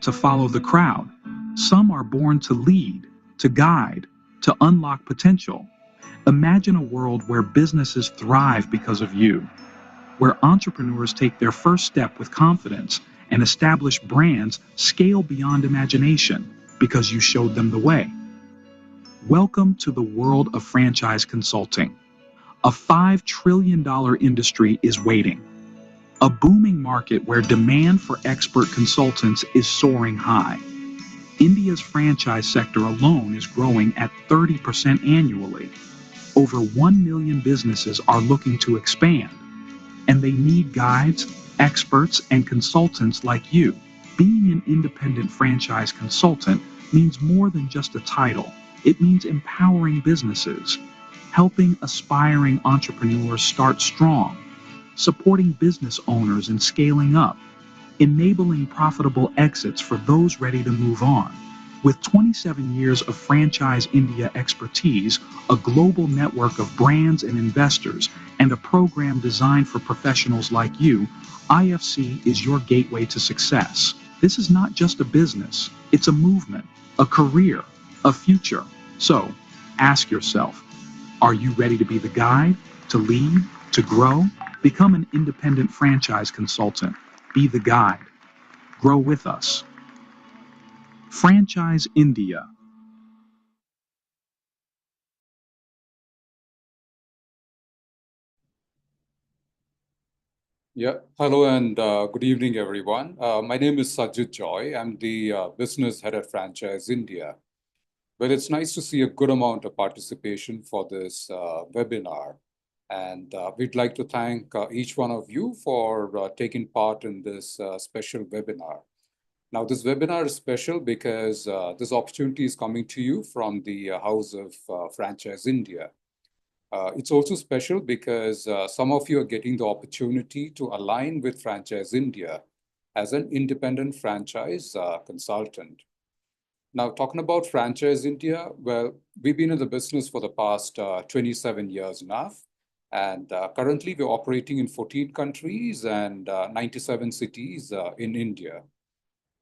to follow the crowd. Some are born to lead, to guide, to unlock potential. Imagine a world where businesses thrive because of you, where entrepreneurs take their first step with confidence and establish brands scale beyond imagination because you showed them the way. Welcome to the world of franchise consulting. A $5 trillion industry is waiting. A booming market where demand for expert consultants is soaring high. India's franchise sector alone is growing at 30% annually. Over 1 million businesses are looking to expand, and they need guides, experts, and consultants like you. Being an independent franchise consultant means more than just a title. It means empowering businesses, helping aspiring entrepreneurs start strong, supporting business owners in scaling up, enabling profitable exits for those ready to move on. With 27 years of Franchise India expertise, a global network of brands and investors, and a program designed for professionals like you, IFC is your gateway to success. This is not just a business, it's a movement, a career, a future. So, ask yourself, are you ready to be the guide, to lead, to grow? Become an independent franchise consultant. Be the guide. Grow with us. Franchise India. Yeah, hello and good evening, everyone. My name is Sajid Joy. I'm the business head at Franchise India. Well, it's nice to see a good amount of participation for this webinar. And we'd like to thank each one of you for taking part in this special webinar. Now, this webinar is special because this opportunity is coming to you from the House of Franchise India. It's also special because some of you are getting the opportunity to align with Franchise India as an independent franchise consultant. Now, talking about Franchise India, well, we've been in the business for the past 27 years now. And currently, we're operating in 14 countries and 97 cities in India.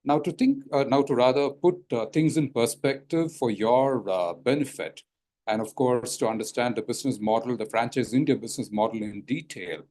Now, to rather put things in perspective for your benefit, and of course, to understand the business model, the Franchise India business model in detail,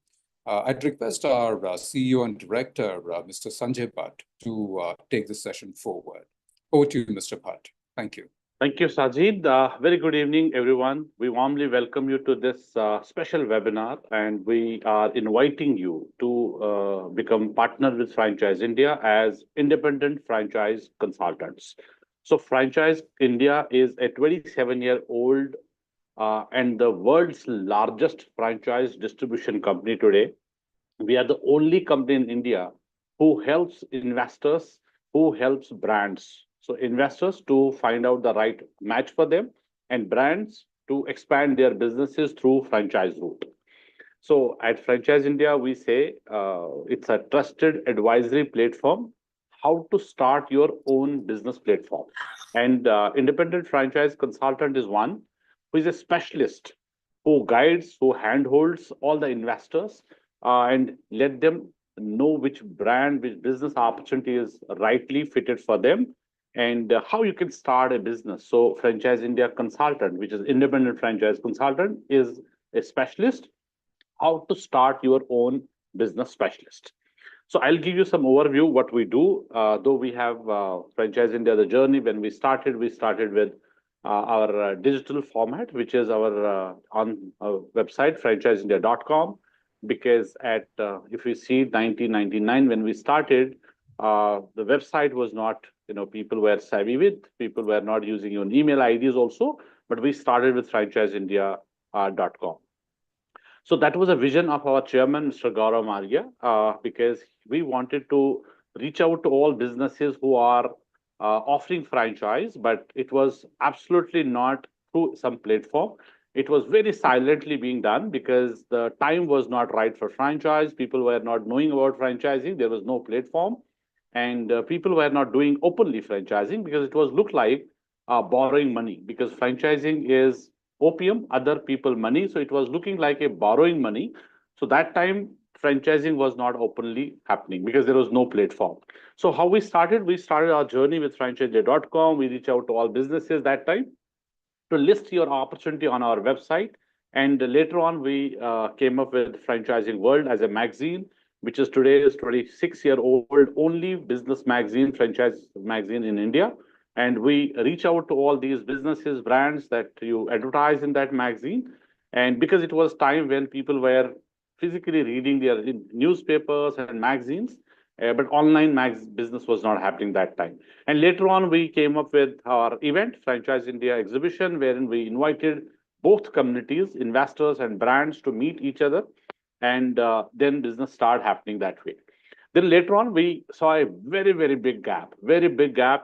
I'd request our CEO and Director, Mr. Sanjay Bhatt, to take this session forward. Over to you, Mr. Bhatt. Thank you. Thank you, Sajid. Very good evening, everyone. We warmly welcome you to this special webinar, and we are inviting you to become partner with Franchise India as independent franchise consultants. So Franchise India is a 27-year-old and the world's largest franchise distribution company today. We are the only company in India who helps investors, who helps brands. So investors to find out the right match for them, and brands to expand their businesses through franchise route. So at Franchise India, we say it's a trusted advisory platform, how to start your own business platform. And independent franchise consultant is one who is a specialist, who guides, who handholds all the investors and let them know which brand, which business opportunity is rightly fitted for them, and how you can start a business. So Franchise India consultant, which is independent franchise consultant, is a specialist, how to start your own business specialist. So I'll give you some overview what we do. Though we have Franchise India, the journey, when we started with our digital format, which is our on our website, franchiseindia.com, because at if we see 1999 when we started, the website was not, people were savvy with, people were not using your email IDs also, but we started with franchiseindia.com. So that was a vision of our chairman, Mr. Gaurav Margia, because we wanted to reach out to all businesses who are offering franchise, but it was absolutely not through some platform. It was very silently being done because the time was not right for franchise. People were not knowing about franchising. There was no platform. And people were not doing openly franchising because it was looked like borrowing money, because franchising is opium, other people money. So it was looking like a borrowing money. So that time franchising was not openly happening because there was no platform. So how we started our journey with franchisee.com. We reach out to all businesses that time to list your opportunity on our website. And later on, we came up with Franchising World as a magazine, which is today is 26-year-old only business magazine, franchise magazine in India. And we reach out to all these businesses, brands that you advertise in that magazine. And because it was time when people were physically reading their newspapers and magazines, but online business was not happening that time. And later on, we came up with our event, Franchise India Exhibition, wherein we invited both communities, investors and brands, to meet each other. And then business started happening that way. Then later on, we saw a very very big gap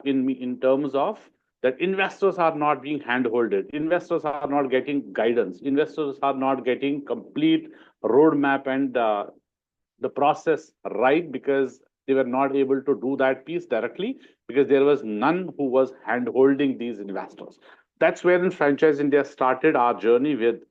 in terms of that investors are not being handholded, investors are not getting guidance, investors are not getting complete roadmap and the process right, because they were not able to do that piece directly because there was none who was hand holding these investors. That's where in Franchise India started our journey with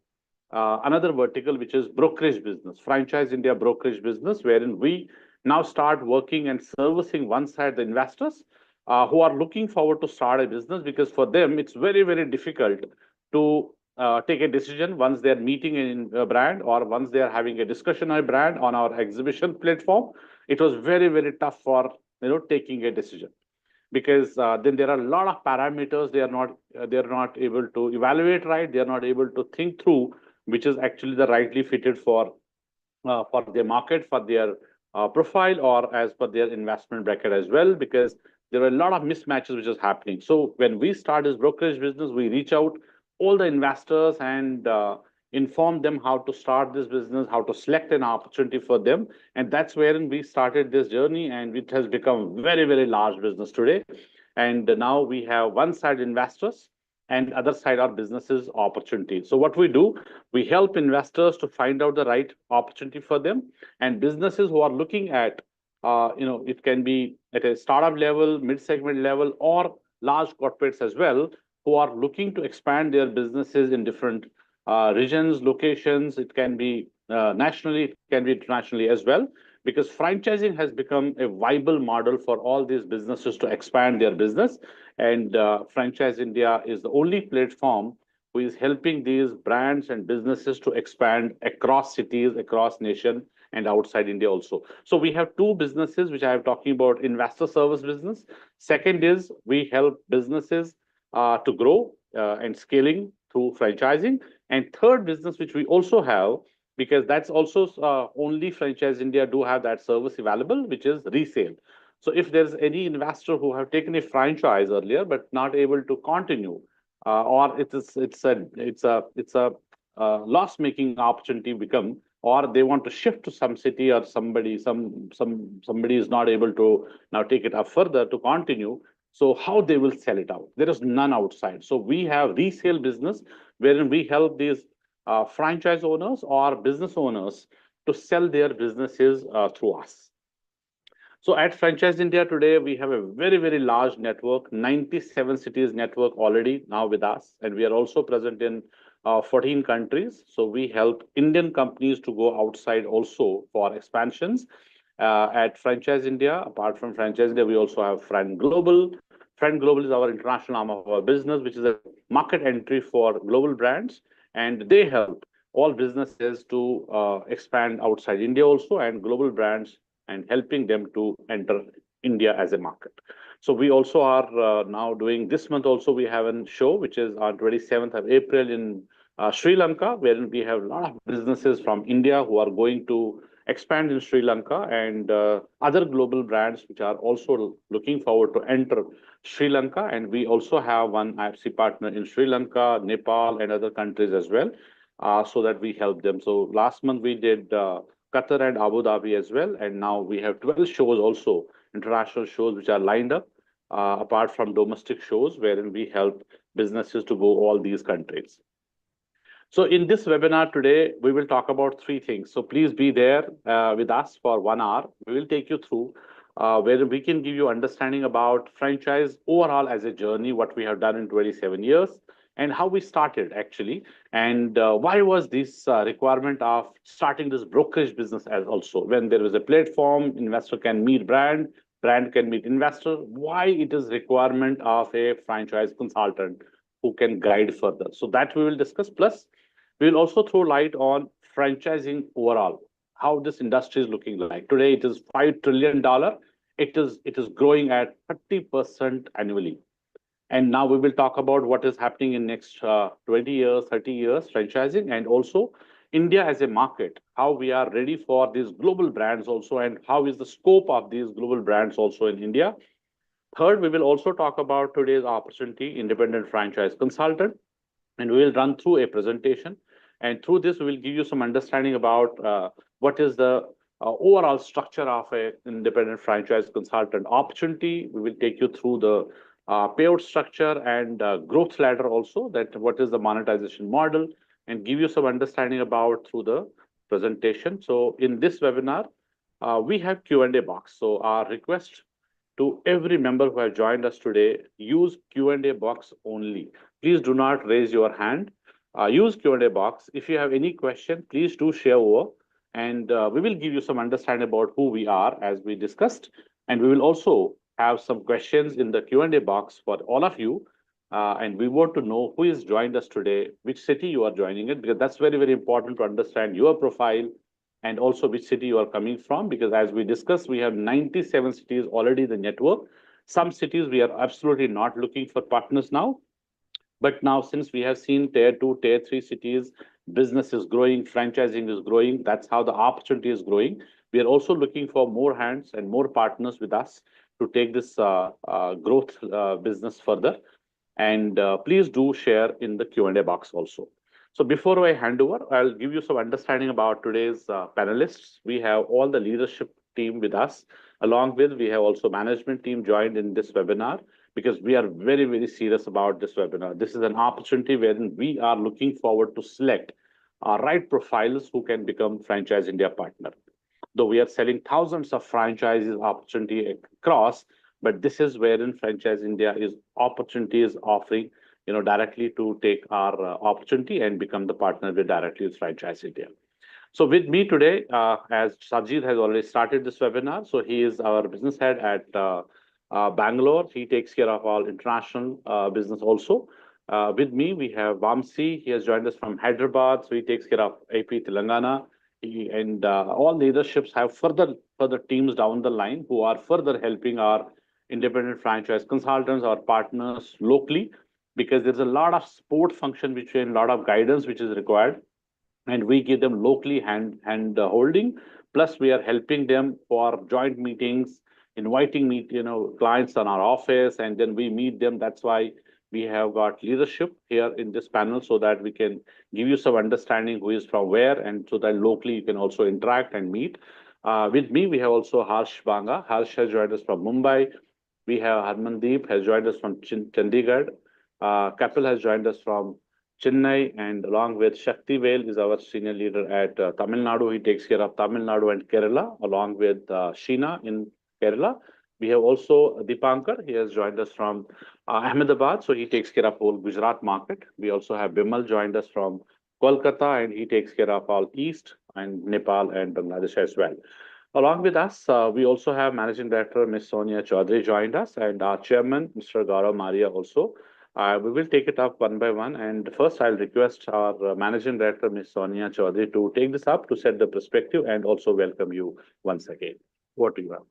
another vertical, which is brokerage business, Franchise India brokerage business, wherein we now start working and servicing one side the investors who are looking forward to start a business, because for them it's very difficult to take a decision once they're meeting in a brand or once they're having a discussion on a brand on our exhibition platform. It was very tough for taking a decision, because then there are a lot of parameters they're not able to evaluate right, they're not able to think through which is actually the rightly fitted for their market, for their profile, or as per their investment bracket as well, because there were a lot of mismatches which is happening. So when we start this brokerage business, we reach out all the investors and inform them how to start this business, how to select an opportunity for them. And that's wherein we started this journey, and it has become very large business today. And now we have one side investors and other side are businesses opportunities. So what we do, we help investors to find out the right opportunity for them, and businesses who are looking at, it can be at a startup level, mid-segment level, or large corporates as well, who are looking to expand their businesses in different regions, locations. It can be nationally, it can be internationally as well, because franchising has become a viable model for all these businesses to expand their business. And Franchise India is the only platform who is helping these brands and businesses to expand across cities, across nation, and outside India also. So we have two businesses which I am talking about: investor service business. Second is we help businesses to grow and scaling through franchising. And third business which we also have, because that's also only Franchise India do have that service available, which is resale. So if there's any investor who have taken a franchise earlier but not able to continue, or it's a loss making opportunity become, or they want to shift to some city, or somebody is not able to now take it up further to continue. So how they will sell it out? There is none outside. So we have resale business wherein we help these franchise owners or business owners to sell their businesses through us. So at Franchise India today, we have a very large network, 97 cities network already now with us. And we are also present in 14 countries. So we help Indian companies to go outside also for expansions. At Franchise India, apart from Franchise India, we also have Friend Global. Friend Global is our international arm of our business, which is a market entry for global brands. And they help all businesses to expand outside India also, and global brands, and helping them to enter India as a market. So we also are now doing, this month also we have a show which is on 27th of April in Sri Lanka, wherein we have a lot of businesses from India who are going to expand in Sri Lanka, and other global brands which are also looking forward to enter Sri Lanka. And we also have one IFC partner in Sri Lanka, Nepal, and other countries as well, so that we help them. So last month we did Qatar and Abu Dhabi as well. And now we have 12 shows also, international shows which are lined up, apart from domestic shows, wherein we help businesses to go all these countries. So in this webinar today, we will talk about three things. So please be there with us for 1 hour. We will take you through where we can give you understanding about franchise overall as a journey, what we have done in 27 years, and how we started actually, and why was this requirement of starting this brokerage business as also when there was a platform, investor can meet brand, brand can meet investor, why it is requirement of a franchise consultant who can guide further. So that we will discuss. Plus, we will also throw light on franchising overall, how this industry is looking like. Today, it is $5 trillion. It is growing at 30% annually. And now we will talk about what is happening in next 20 years, 30 years, franchising, and also India as a market, how we are ready for these global brands also, and how is the scope of these global brands also in India. Third, we will also talk about today's opportunity, independent franchise consultant, and we will run through a presentation. And through this, we will give you some understanding about what is the overall structure of a independent franchise consultant opportunity. We will take you through the payout structure and growth ladder also, that what is the monetization model, and give you some understanding about through the presentation. So in this webinar, we have Q&A box. So our request to every member who have joined us today, use Q&A box only. Please do not raise your hand. Use Q&A box. If you have any question, please do share over, and we will give you some understanding about who we are as we discussed. And we will also have some questions in the Q&A box for all of you. And we want to know who is joined us today, which city you are joining it, because that's very, very important to understand your profile and also which city you are coming from, because as we discussed, we have 97 cities already in the network. Some cities we are absolutely not looking for partners now. But now, since we have seen tier 2, tier 3 cities, business is growing, franchising is growing, that's how the opportunity is growing. We are also looking for more hands and more partners with us to take this growth business further. And please do share in the Q&A box also. So before I hand over, I'll give you some understanding about today's panelists. We have all the leadership team with us. Along with, we have also management team joined in this webinar, because we are very, very serious about this webinar. This is an opportunity wherein we are looking forward to select our right profiles who can become Franchise India partner. Though we are selling thousands of franchises opportunity across, but this is wherein Franchise India is opportunities offering, directly to take our opportunity and become the partner with directly with Franchise India. So with me today, as Sajid has already started this webinar, so he is our business head at Bangalore. He takes care of all international business also. With me, we have Vamsi. He has joined us from Hyderabad, so he takes care of AP Telangana. And all leaderships have further teams down the line who are further helping our independent franchise consultants or partners locally, because there's a lot of support function which and a lot of guidance which is required, and we give them locally hand holding. Plus, we are helping them for joint meetings, inviting clients on our office, and then we meet them. That's why we have got leadership here in this panel, so that we can give you some understanding who is from where, and so that locally you can also interact and meet. With me, we have also Harsh Banga. Harsh has joined us from Mumbai. We have Harmandeep has joined us from Chandigarh. Kapil has joined us from Chennai, and along with Shakti Vel is our senior leader at Tamil Nadu. He takes care of Tamil Nadu and Kerala, along with Sheena in Kerala. We have also Dipankar. He has joined us from Ahmedabad, so he takes care of whole Gujarat market. We also have Bimal joined us from Kolkata, and he takes care of all East and Nepal and Bangladesh as well. Along with us, we also have Managing Director Ms. Sonia Chaudhary joined us, and our Chairman, Mr. Gaurav Maria also. We will take it up one by one. And first, I'll request our Managing Director, Ms. Sonia Chaudhary, to take this up to set the perspective and also welcome you once again. Over to you, ma'am.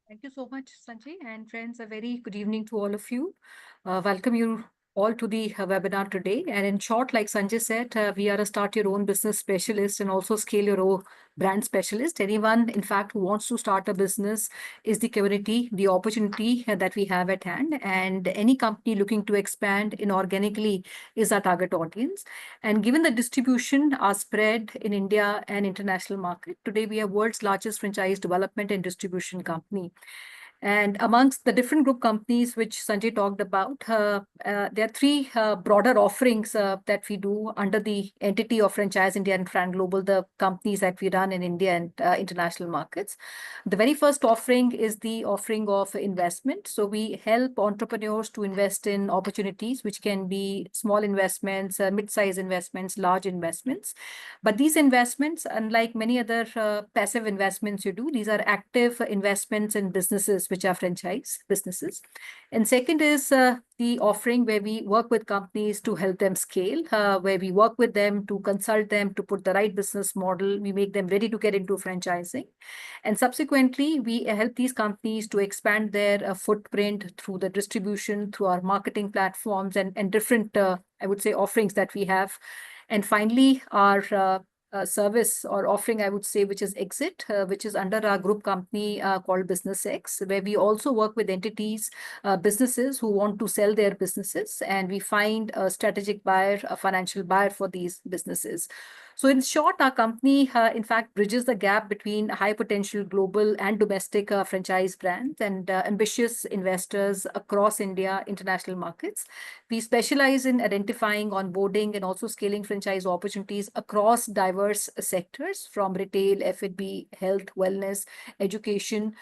Thank you so much, Sanjay. And friends, a very good evening to all of you. Welcome you all to the webinar today. And in short, like Sanjay said, we are a start your own business specialist and also scale your own brand specialist. Anyone, in fact, who wants to start a business is the community, the opportunity that we have at hand. And any company looking to expand inorganically is our target audience. And given the distribution, our spread in India and international market, today we are world's largest franchise development and distribution company. And amongst the different group companies which Sanjay talked about, there are three broader offerings that we do under the entity of Franchise India and Fran Global, the companies that we run in India and international markets. The very first offering is the offering of investment. So we help entrepreneurs to invest in opportunities, which can be small investments, mid-size investments, large investments. But these investments, unlike many other passive investments you do, these are active investments in businesses which are franchise businesses. And second is the offering where we work with companies to help them scale, where we work with them to consult them to put the right business model. We make them ready to get into franchising. And subsequently, we help these companies to expand their footprint through the distribution, through our marketing platforms and different, I would say, offerings that we have. And finally, our service or offering, I would say, which is Exit, which is under our group company called Business X, where we also work with entities, businesses who want to sell their businesses, and we find a strategic buyer, a financial buyer for these businesses. So in short, our company, in fact, bridges the gap between high potential global and domestic franchise brands and ambitious investors across India, international markets. We specialize in identifying, onboarding, and also scaling franchise opportunities across diverse sectors, from retail, F&B, health, wellness, education,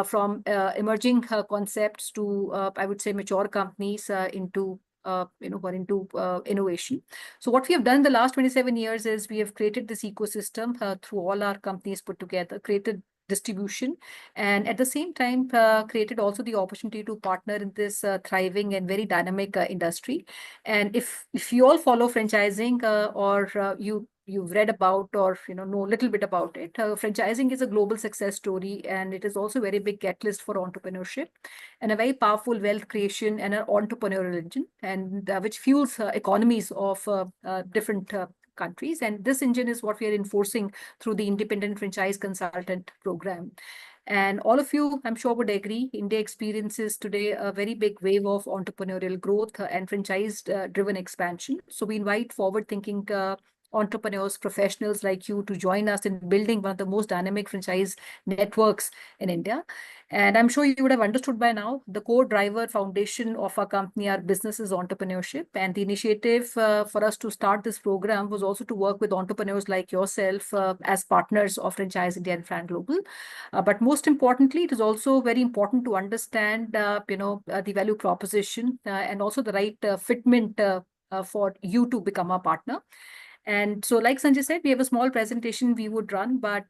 from emerging concepts to, I would say, mature companies into got into innovation. So what we have done in the last 27 years is we have created this ecosystem through all our companies put together, created distribution, and at the same time created also the opportunity to partner in this thriving and very dynamic industry. And if you all follow franchising or you've read about or know a little bit about it, franchising is a global success story, and it is also a very big catalyst for entrepreneurship and a very powerful wealth creation and an entrepreneurial engine, and which fuels economies of different countries. And this engine is what we are enforcing through the independent franchise consultant program. And all of you, I'm sure, would agree, India experiences today a very big wave of entrepreneurial growth and franchise-driven expansion. So we invite forward-thinking entrepreneurs, professionals like you to join us in building one of the most dynamic franchise networks in India. And I'm sure you would have understood by now, the core driver foundation of our company, our business, is entrepreneurship. And the initiative for us to start this program was also to work with entrepreneurs like yourself as partners of Franchise India and Fran Global. But most importantly, it is also very important to understand, the value proposition and also the right fitment for you to become a partner. And so, like Sanjay said, we have a small presentation we would run, but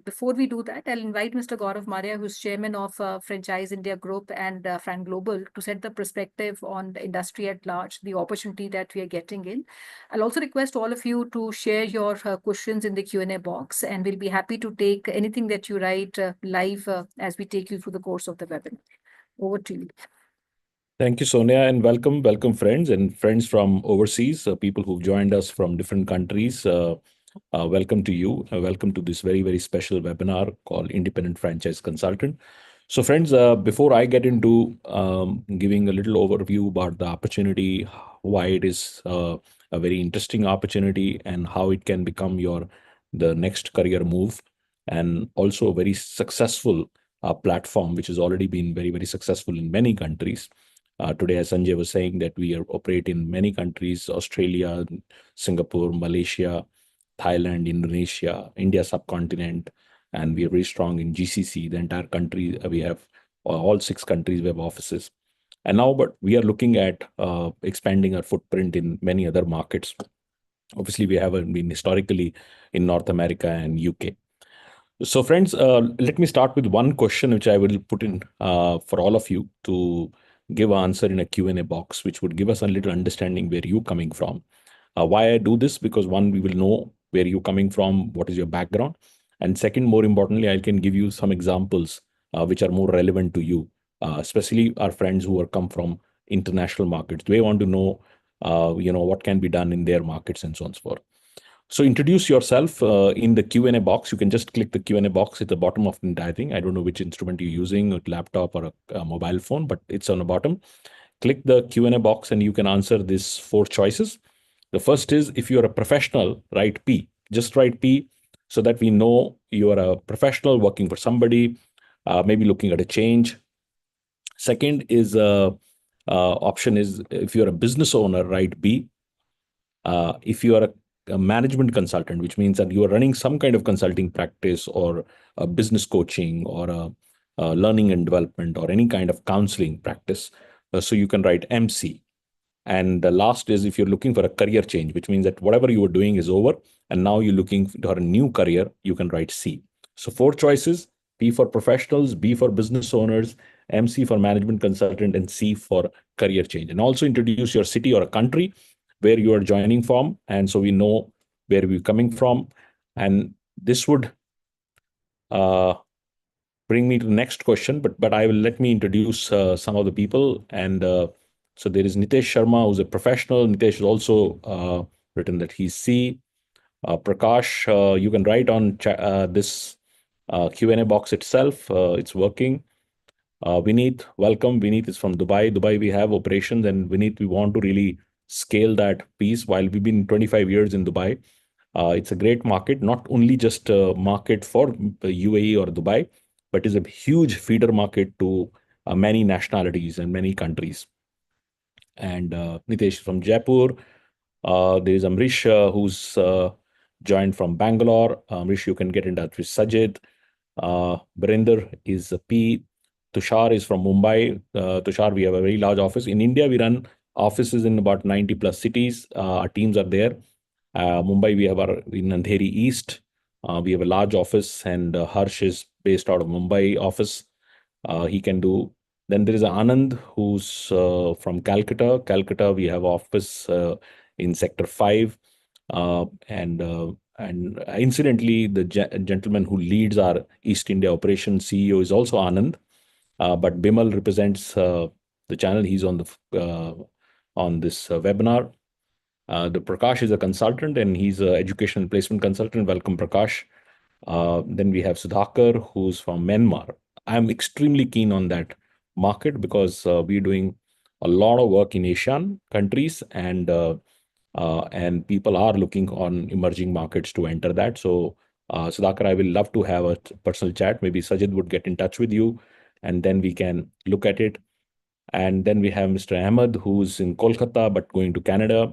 before we do that, I'll invite Mr. Gaurav Maria, who's chairman of Franchise India Group and Fran Global, to set the perspective on the industry at large, the opportunity that we are getting in. I'll also request all of you to share your questions in the Q&A box, and we'll be happy to take anything that you write live as we take you through the course of the webinar. Over to you. Thank you, Sonia, and welcome friends and friends from overseas, people who've joined us from different countries. Welcome to you. Welcome to this very, very special webinar called Independent Franchise Consultant. So friends, before I get into giving a little overview about the opportunity, why it is a very interesting opportunity and how it can become the next career move, and also a very successful platform, which has already been very, very successful in many countries. Today, as Sanjay was saying, that we operate in many countries: Australia, Singapore, Malaysia, Thailand, Indonesia, India subcontinent, and we are very strong in GCC, the entire country. We have all 6 countries we have offices. And now, but we are looking at expanding our footprint in many other markets. Obviously, we have been historically in North America and UK. So friends, let me start with one question, which I will put in for all of you to give an answer in a Q&A box, which would give us a little understanding where you're coming from. Why I do this? Because one, we will know where you're coming from, what is your background. And second, more importantly, I can give you some examples which are more relevant to you, especially our friends who are come from international markets. They want to know, what can be done in their markets and so on and so forth. So introduce yourself in the Q&A box. You can just click the Q&A box at the bottom of the entire thing. I don't know which instrument you're using, a laptop or a mobile phone, but it's on the bottom. Click the Q&A box and you can answer these 4 choices. The first is, if you're a professional, write P. Just write P so that we know you are a professional working for somebody, maybe looking at a change, Second is option is if you're a business owner, write B. If you are a management consultant, which means that you are running some kind of consulting practice or a business coaching or a learning and development or any kind of counseling practice, so you can write MC. And the last is if you're looking for a career change, which means that whatever you were doing is over and now you're looking for a new career, you can write C. So 4 choices: P for professionals, B for business owners, MC for management consultant, and C for career change. And also introduce your city or a country where you are joining from. And so we know where we're coming from. And this would bring me to the next question, but I will let me introduce some of the people. And so there is Nitesh Sharma, who's a professional. Nitesh has also written that he's C. Prakash, you can write on this Q&A box itself. It's working. Vineet, welcome. Vineet is from Dubai. Dubai, we have operations, and Vineet, we want to really scale that piece. While we've been 25 years in Dubai, it's a great market, not only just a market for UAE or Dubai, but is a huge feeder market to many nationalities and many countries. And Nitesh from Jaipur. There is Amrish, who's joined from Bangalore. Amrish, you can get in touch with Sajid. Barinder is a P. Tushar is from Mumbai. Tushar, we have a very large office. In India, we run offices in about 90 plus cities. Our teams are there. Mumbai, we have our in Andheri East. We have a large office, and Harsh is based out of Mumbai office. He can do. Then there is Anand, who's from Calcutta. Calcutta, we have office in Sector 5. And incidentally, the gentleman who leads our East India operation CEO is also Anand. But Bimal represents the channel. He's on this webinar. The Prakash is a consultant, and he's an education placement consultant. Welcome, Prakash. Then we have Sudhakar, who's from Myanmar. I'm extremely keen on that market because we're doing a lot of work in Asian countries, and people are looking on emerging markets to enter that. So, Sudhakar, I will love to have a personal chat. Maybe Sajid would get in touch with you, and then we can look at it. And then we have Mr. Ahmed, who's in Kolkata, but going to Canada.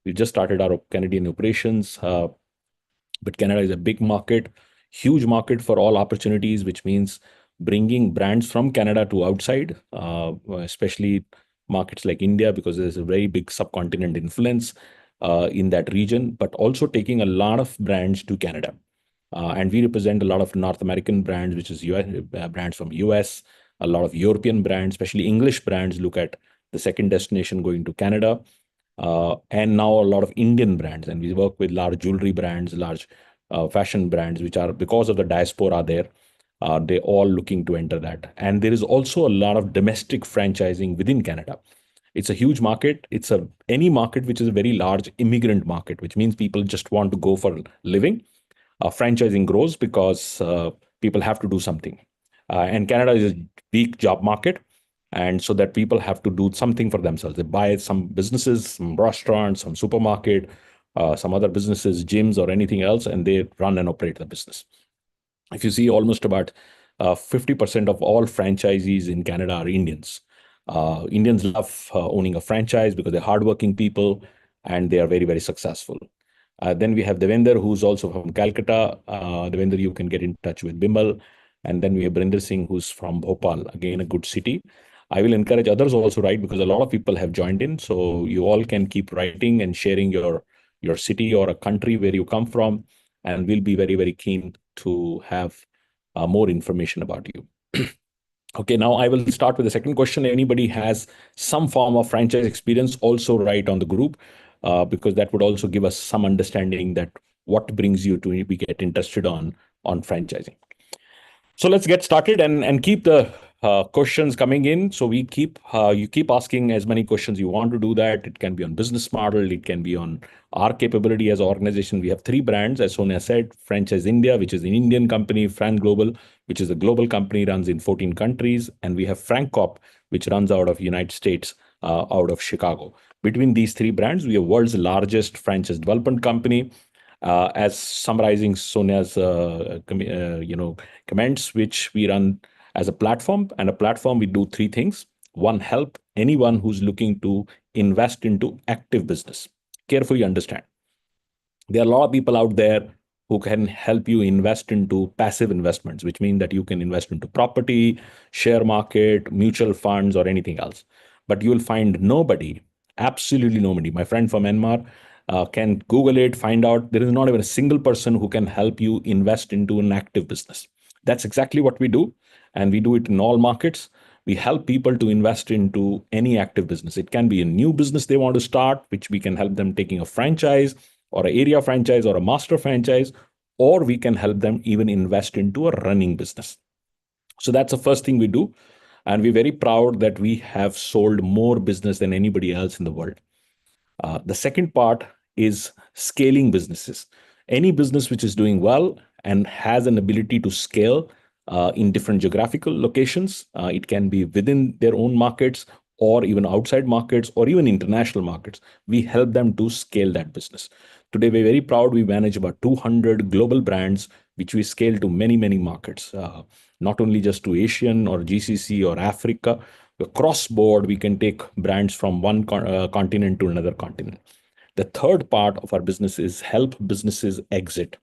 We just started our Canadian operations, but Canada is a big market, huge market for all opportunities, which means bringing brands from Canada to outside, especially markets like India, because there's a very big subcontinent influence in that region, but also taking a lot of brands to Canada. And we represent a lot of North American brands, which is US, brands from US, a lot of European brands, especially English brands, look at the second destination going to Canada. And now a lot of Indian brands. And we work with large jewelry brands, large fashion brands, which are, because of the diaspora there, they're all looking to enter that. And there is also a lot of domestic franchising within Canada. It's a huge market. It's any market which is a very large immigrant market, which means people just want to go for living. Franchising grows because people have to do something. And Canada is a big job market. And so that people have to do something for themselves. They buy some businesses, some restaurants, some supermarket, some other businesses, gyms, or anything else, and they run and operate the business. If you see, almost about 50% of all franchisees in Canada are Indians. Indians love owning a franchise because they're hardworking people and they are very, very successful. Then we have Devender, who's also from Calcutta. Devender, you can get in touch with Bimal. And then we have Brinder Singh, who's from Bhopal, again, a good city. I will encourage others also write because a lot of people have joined in. So you all can keep writing and sharing your city or a country where you come from. And we'll be very, very keen to have more information about you. Okay, now I will start with the second question. Anybody has some form of franchise experience, also write on the group, because that would also give us some understanding that what brings you to be get interested on franchising. So let's get started and keep the questions coming in. So you keep asking as many questions you want to do that. It can be on business model. It can be on our capability as an organization. We have 3 brands, as Sonia said: Franchise India, which is an Indian company; Fran Global, which is a global company, runs in 14 countries; and we have FrankCorp, which runs out of United States, out of Chicago. Between these 3 brands, we are world's largest franchise development company. As summarizing Sonia's comments, which we run as a platform. And a platform, we do three things. One, help anyone who's looking to invest into active business. Carefully understand. There are a lot of people out there who can help you invest into passive investments, which mean that you can invest into property, share market, mutual funds, or anything else. But you will find nobody, absolutely nobody. My friend from Myanmar can Google it, find out there is not even a single person who can help you invest into an active business. That's exactly what we do. And we do it in all markets. We help people to invest into any active business. It can be a new business they want to start, which we can help them taking a franchise or an area franchise or a master franchise, or we can help them even invest into a running business. So that's the first thing we do. And we're very proud that we have sold more business than anybody else in the world. The second part is scaling businesses. Any business which is doing well and has an ability to scale in different geographical locations, it can be within their own markets or even outside markets or even international markets. We help them to scale that business. Today, we're very proud. We manage about 200 global brands, which we scale to many, many markets, not only just to Asian or GCC or Africa. Across board, we can take brands from one continent to another continent. The third part of our business is help businesses exit.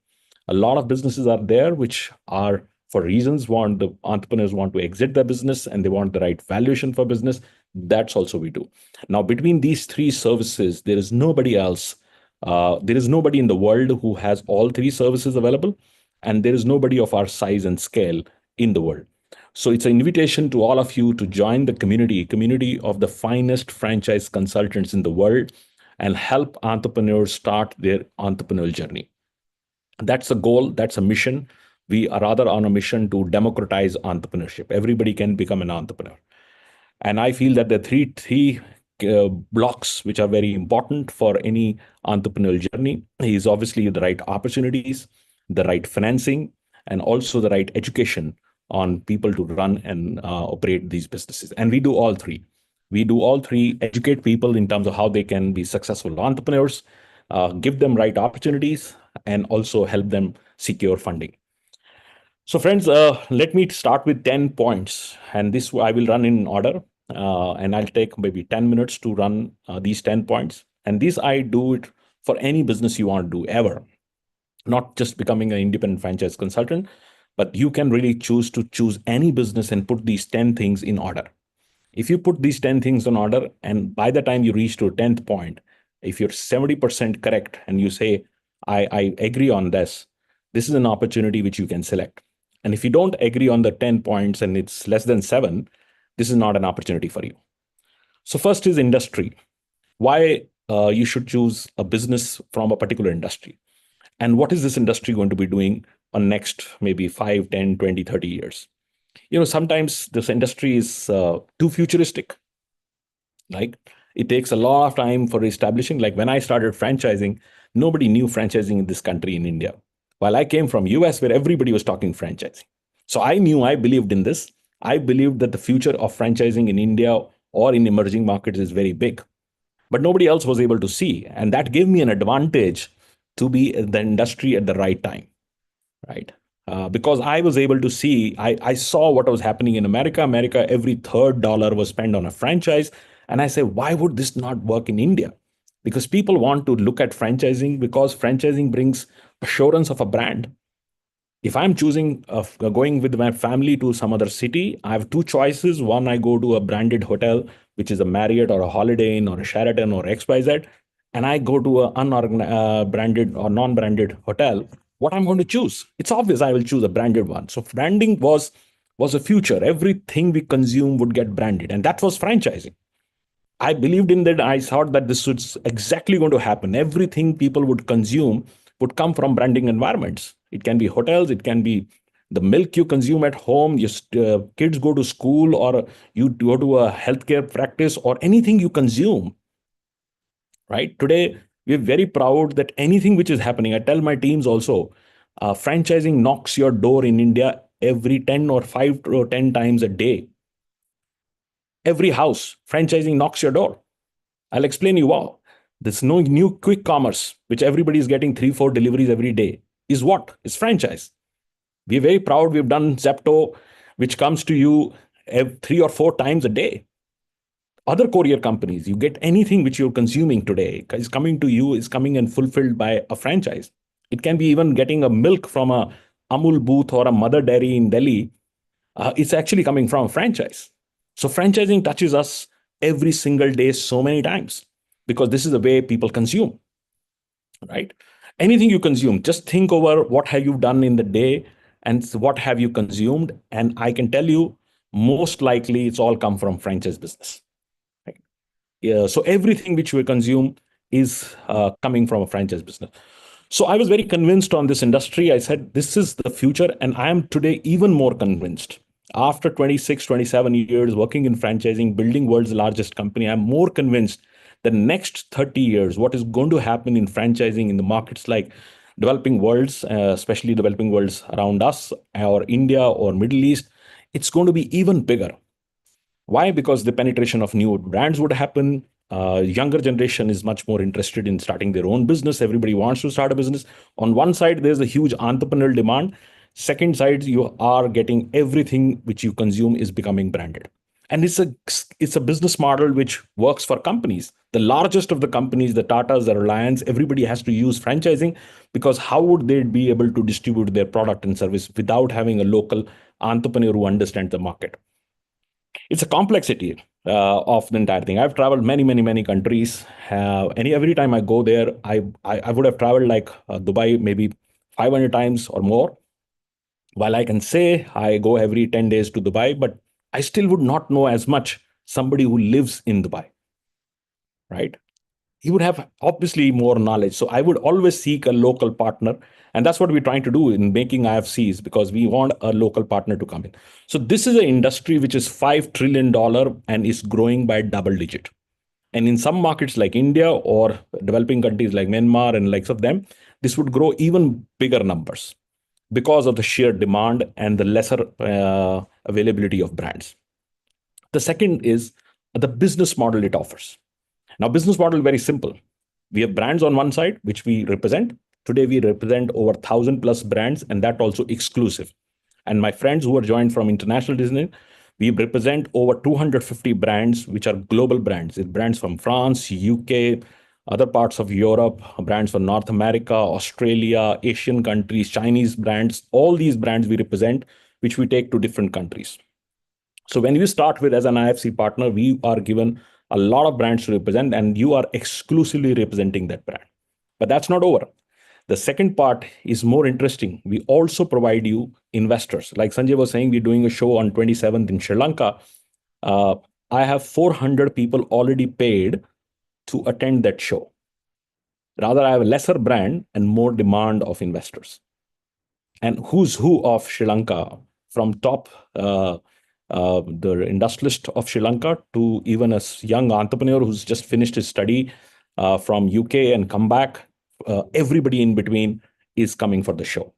A lot of businesses are there which are for reasons the entrepreneurs want to exit their business and they want the right valuation for business. That's also we do. Now, between these three services, there is nobody else. There is nobody in the world who has all three services available, and there is nobody of our size and scale in the world. So it's an invitation to all of you to join the community of the finest franchise consultants in the world and help entrepreneurs start their entrepreneurial journey. That's a goal. That's a mission. We are rather on a mission to democratize entrepreneurship. Everybody can become an entrepreneur. And I feel that the three blocks which are very important for any entrepreneurial journey is obviously the right opportunities, the right financing, and also the right education on people to run and operate these businesses. And we do all three. We do all three, educate people in terms of how they can be successful entrepreneurs, give them right opportunities, and also help them secure funding. So friends, let me start with 10 points, and this I will run in order, and I'll take maybe 10 minutes to run these 10 points. And this I do it for any business you want to do ever, not just becoming an independent franchise consultant, but you can really choose any business and put these 10 things in order. If you put these 10 things in order, and by the time you reach to a 10th point, if you're 70% correct and you say, I agree on this is an opportunity which you can select. And if you don't agree on the 10 points and it's less than 7, this is not an opportunity for you. So first is industry. Why you should choose a business from a particular industry. And what is this industry going to be doing on next maybe 5, 10, 20, 30 years? Sometimes this industry is too futuristic. Like it takes a lot of time for establishing. Like when I started franchising, nobody knew franchising in this country in India. While I came from US where everybody was talking franchising. So I believed in this. I believed that the future of franchising in India or in emerging markets is very big. But nobody else was able to see. And that gave me an advantage to be in the industry at the right time, right? Because I was able to see, I saw what was happening in America. Every third dollar was spent on a franchise. And I say, why would this not work in India? Because people want to look at franchising because franchising brings assurance of a brand. If I'm choosing going with my family to some other city, I have two choices. One, I go to a branded hotel, which is a Marriott or a Holiday Inn or a Sheraton or XYZ, and I go to a branded or non-branded hotel. What I'm going to choose? It's obvious I will choose a branded one. So branding was a future. Everything we consume would get branded, and that was franchising. I believed in that. I thought that this was exactly going to happen. Everything people would consume would come from branding environments. It can be hotels, it can be the milk you consume at home, your kids go to school, or you go to a healthcare practice, or anything you consume. Right? Today, we're very proud that anything which is happening, I tell my teams also, franchising knocks your door in India every 10 or 5 or 10 times a day. Every house, franchising knocks your door. I'll explain you why. There's no new quick commerce, which everybody is getting 3-4 deliveries every day. Is what? It's franchise. We're very proud. We've done Zepto. which comes to you 3 or 4 times a day. Other courier companies, you get anything which you're consuming today is coming to you, is coming and fulfilled by a franchise. It can be even getting a milk from a Amul booth or a mother dairy in Delhi. It's actually coming from a franchise. So franchising touches us every single day so many times because this is the way people consume, right? Anything you consume, just think over what have you done in the day and what have you consumed. And I can tell you, most likely it's all come from franchise business. Right? Yeah, so everything which we consume is coming from a franchise business. So I was very convinced on this industry. I said, this is the future. And I am today even more convinced. After 26, 27 years working in franchising, building world's largest company, I'm more convinced the next 30 years, what is going to happen in franchising in the markets like developing worlds, especially developing worlds around us, or India or Middle East, it's going to be even bigger. Why? Because the penetration of new brands would happen. Younger generation is much more interested in starting their own business. Everybody wants to start a business. On one side, there's a huge entrepreneurial demand. Second side, you are getting everything which you consume is becoming branded. And it's a business model which works for companies. The largest of the companies, the Tatas, the Reliance, everybody has to use franchising because how would they be able to distribute their product and service without having a local entrepreneur who understands the market? It's a complexity of the entire thing. I've traveled many, many, many countries. And every time I go there, I would have traveled like Dubai maybe 500 times or more. While I can say I go every 10 days to Dubai, but I still would not know as much somebody who lives in Dubai, right? He would have obviously more knowledge. So I would always seek a local partner. And that's what we're trying to do in making IFCs because we want a local partner to come in. So this is an industry which is $5 trillion and is growing by double digit. And in some markets like India or developing countries like Myanmar and likes of them, this would grow even bigger numbers because of the sheer demand and the lesser availability of brands. The second is the business model it offers. Now, business model very simple. We have brands on one side, which we represent. Today, we represent over 1,000+ brands, and that also exclusive. And my friends who are joined from international Disney, we represent over 250 brands, which are global brands. It's brands from France, UK, other parts of Europe, brands from North America, Australia, Asian countries, Chinese brands. All these brands we represent, which we take to different countries. So when you start with as an IFC partner, we are given a lot of brands to represent, and you are exclusively representing that brand. But that's not over. The second part is more interesting. We also provide you investors. Like Sanjay was saying, we're doing a show on 27th in Sri Lanka. I have 400 people already paid to attend that show. Rather, I have a lesser brand and more demand of investors. And who's who of Sri Lanka, from top the industrialist of Sri Lanka to even a young entrepreneur who's just finished his study from UK and come back, everybody in between is coming for the show.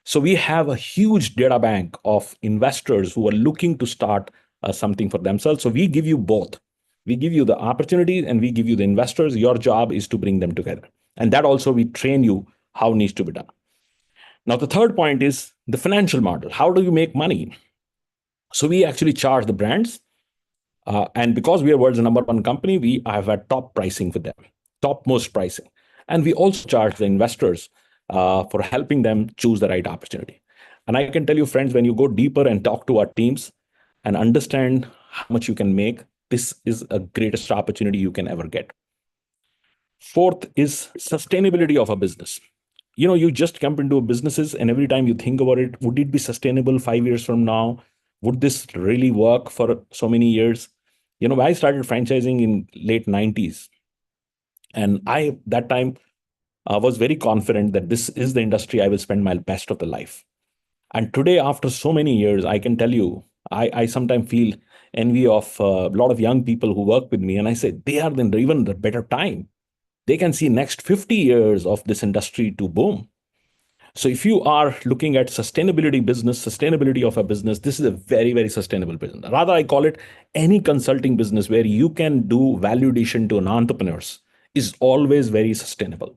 So we have a huge data bank of investors who are looking to start something for themselves. So we give you both. We give you the opportunity and we give you the investors. Your job is to bring them together. And that also we train you how it needs to be done. Now, the third point is the financial model. How do you make money? So we actually charge the brands. And because we are world's #1 company, we have a top pricing for them, topmost pricing. And we also charge the investors for helping them choose the right opportunity. And I can tell you, friends, when you go deeper and talk to our teams and understand how much you can make, this is a greatest opportunity you can ever get. Fourth is sustainability of a business. You just jump into businesses and every time you think about it, would it be sustainable 5 years from now? Would this really work for so many years? I started franchising in late 90s. And that time, I was very confident that this is the industry I will spend my best of the life. And today, after so many years, I can tell you, I sometimes feel envy of a lot of young people who work with me. And I say, they are in even the better time. They can see next 50 years of this industry to boom. So if you are looking at sustainability of a business, this is a very, very sustainable business. Rather, I call it any consulting business where you can do value addition to an entrepreneurs is always very sustainable.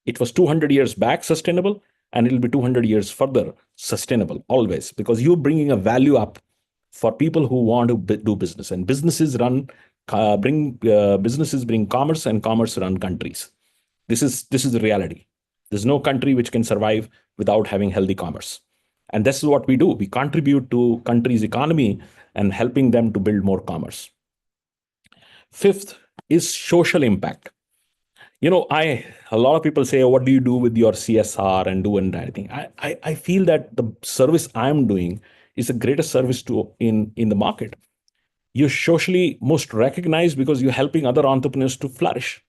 It was 200 years back sustainable. and it'll be 200 years further sustainable always, because you're bringing a value up for people who want to do business, and businesses bring commerce, and commerce run countries. This is the reality. There's no country which can survive without having healthy commerce. And this is what we do. We contribute to country's economy and helping them to build more commerce. Fifth is social impact. A lot of people say, what do you do with your CSR and do and anything? I feel that the service I'm doing is the greatest service in the market. You're socially most recognized because you're helping other entrepreneurs to flourish.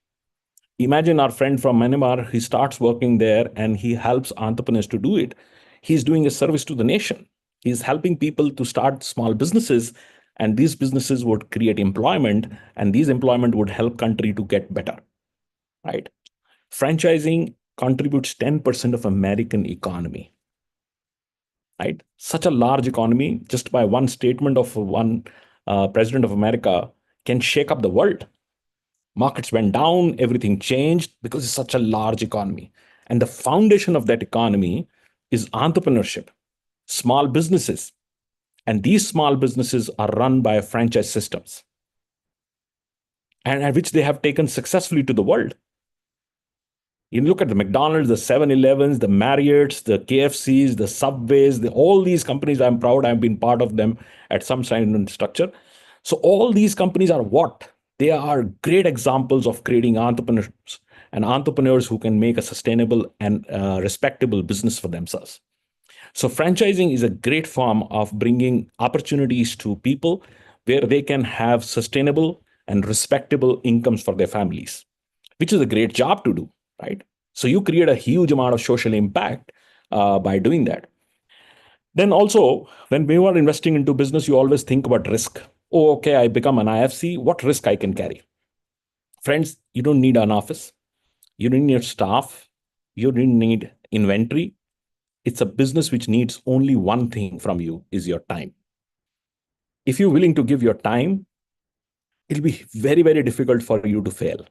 Imagine our friend from Myanmar, he starts working there and he helps entrepreneurs to do it. He's doing a service to the nation. He's helping people to start small businesses, and these businesses would create employment, and these employment would help country to get better, right? Franchising contributes 10% of American economy, right? Such a large economy, just by one statement of one president of America can shake up the world. Markets went down, everything changed because it's such a large economy. And the foundation of that economy is entrepreneurship, small businesses. And these small businesses are run by franchise systems, and which they have taken successfully to the world. You look at the McDonald's, the 7-Elevens, the Marriotts, the KFCs, the Subways, all these companies, I'm proud I've been part of them at some sign and structure. So all these companies are what? They are great examples of creating entrepreneurs, and entrepreneurs who can make a sustainable and respectable business for themselves. So franchising is a great form of bringing opportunities to people where they can have sustainable and respectable incomes for their families, which is a great job to do, right? So you create a huge amount of social impact by doing that. Then also, when we are investing into business, you always think about risk. Oh, okay, I become an IFC. What risk I can carry? Friends, you don't need an office. You don't need staff. You don't need inventory. It's a business which needs only one thing from you, is your time. If you're willing to give your time, it'll be very, very difficult for you to fail.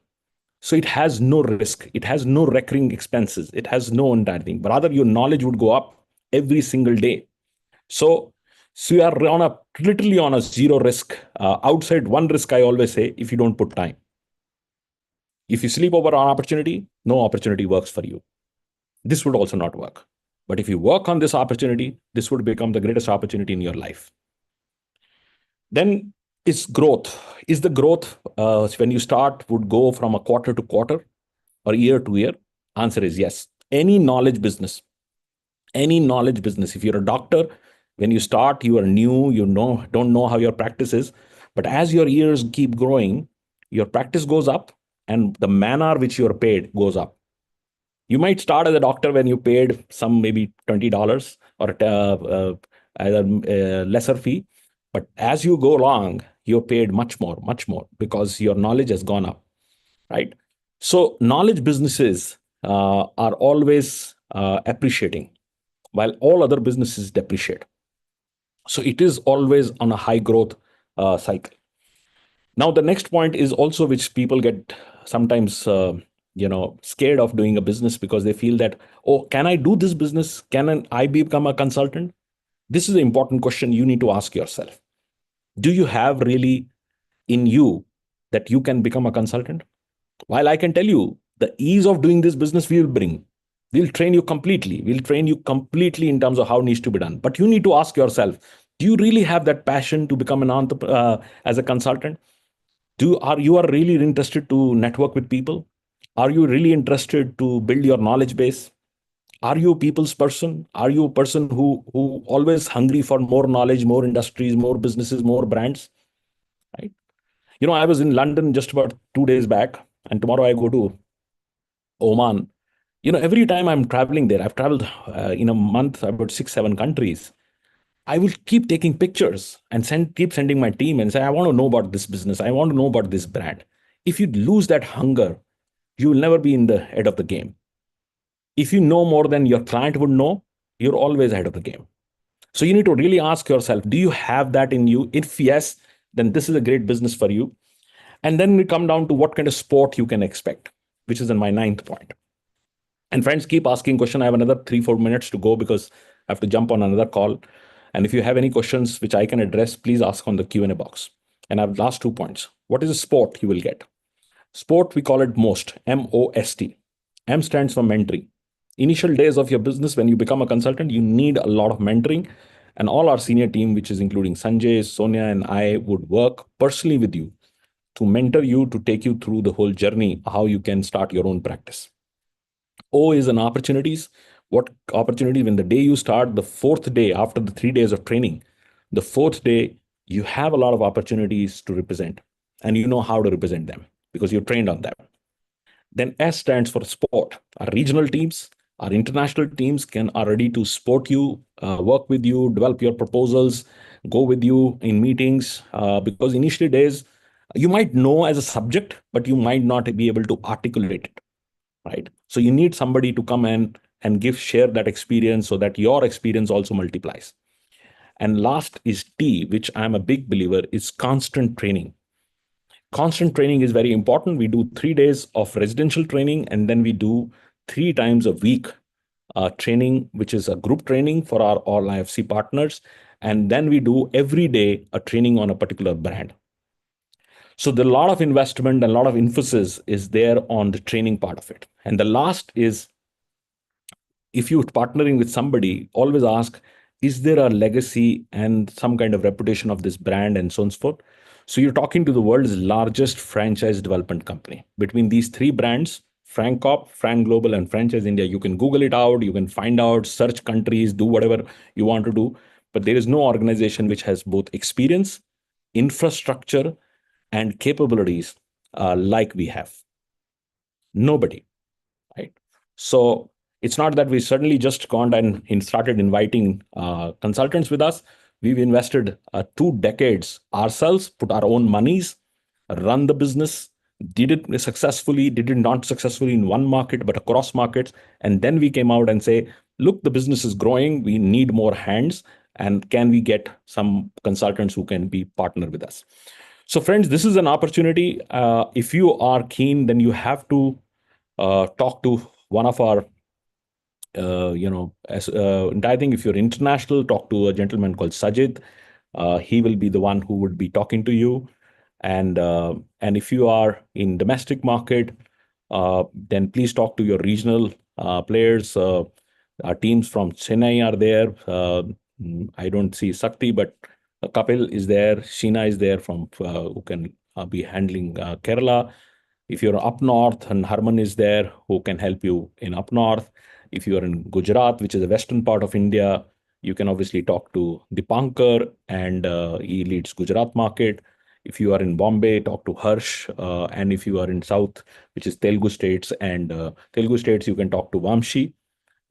So it has no risk. It has no recurring expenses. It has no entire thing. But rather, your knowledge would go up every single day. So you are literally on a zero risk. Outside one risk, I always say, if you don't put time. If you sleep over an opportunity, no opportunity works for you. This would also not work. But if you work on this opportunity, this would become the greatest opportunity in your life. Then is growth. Is the growth when you start would go from a quarter to quarter or year to year? Answer is yes. Any knowledge business, if you're a doctor, when you start, you are new, don't know how your practice is. But as your years keep growing, your practice goes up and the manner which you're paid goes up. You might start as a doctor when you paid some maybe $20 or a lesser fee. But as you go along, you're paid much more, because your knowledge has gone up, right? So knowledge businesses are always appreciating, while all other businesses depreciate. So it is always on a high growth cycle. Now, the next point is also which people get sometimes scared of doing a business, because they feel that, oh, can I do this business? Can I become a consultant? This is an important question you need to ask yourself. Do you have really in you that you can become a consultant? While I can tell you the ease of doing this business we will bring. We'll train you completely. We'll train you completely in terms of how it needs to be done. But you need to ask yourself, do you really have that passion to become an entrepreneur as a consultant? Are you really interested to network with people? Are you really interested to build your knowledge base? Are you a people's person? Are you a person who always hungry for more knowledge, more industries, more businesses, more brands? Right? I was in London just about 2 days back, and tomorrow I go to Oman. Every time I'm traveling there, I've traveled in a month about 6-7 countries. I will keep taking pictures and keep sending my team and say, I want to know about this business. I want to know about this brand. If you lose that hunger, you will never be in the head of the game. If you know more than your client would know, you're always ahead of the game. So you need to really ask yourself, do you have that in you? If yes, then this is a great business for you. And then we come down to what kind of sport you can expect, which is in my 9th point. And friends, keep asking questions. I have another 3-4 minutes to go because I have to jump on another call. And if you have any questions which I can address, please ask on the Q&A box. And I have last 2 points. What is a sport you will get? Sport, we call it MOST, M-O-S-T. M stands for mentoring. Initial days of your business, when you become a consultant, you need a lot of mentoring. And all our senior team, which is including Sanjay, Sonia, and I, would work personally with you to mentor you, to take you through the whole journey, how you can start your own practice. O is an opportunities. What opportunity? When the day you start, the 4th day after the 3 days of training, the 4th day, you have a lot of opportunities to represent, and you know how to represent them because you're trained on them. Then S stands for sport. Our regional teams, our international teams are ready to support you, work with you, develop your proposals, go with you in meetings. Because initially days, you might know as a subject, but you might not be able to articulate it, right? So you need somebody to come in and share that experience so that your experience also multiplies. And last is T, which I'm a big believer, is constant training. Constant training is very important. We do 3 days of residential training, and then we do 3 times a week training, which is a group training for our all IFC partners. And then we do every day a training on a particular brand. So the lot of investment and a lot of emphasis is there on the training part of it. And the last is, if you're partnering with somebody, always ask, is there a legacy and some kind of reputation of this brand and so on and so forth? So you're talking to the world's largest franchise development company. Between these 3 brands, Frank Corp, Frank Global, and Franchise India, you can Google it out, you can find out, search countries, do whatever you want to do. But there is no organization which has both experience, infrastructure, and capabilities like we have. Nobody, right? So it's not that we suddenly just gone and started inviting consultants with us. We've invested 2 decades ourselves, put our own monies, run the business, did it successfully, did it not successfully in one market, but across markets. And then we came out and say, look, the business is growing. We need more hands. And can we get some consultants who can be partner with us? So friends, this is an opportunity. If you are keen, then you have to talk to one of our and I think if you're international, talk to a gentleman called Sajid. He will be the one who would be talking to you. And if you are in domestic market, then please talk to your regional players. Our teams from Chennai are there. I don't see Sakti, but Kapil is there. Sheena is there from who can be handling Kerala. If you're up north, and Harman is there who can help you in up north. If you are in Gujarat, which is the western part of India, you can obviously talk to Dipankar, and he leads Gujarat market. If you are in Bombay, talk to Harsh. And if you are in South, which is Telugu states, you can talk to Vamshi.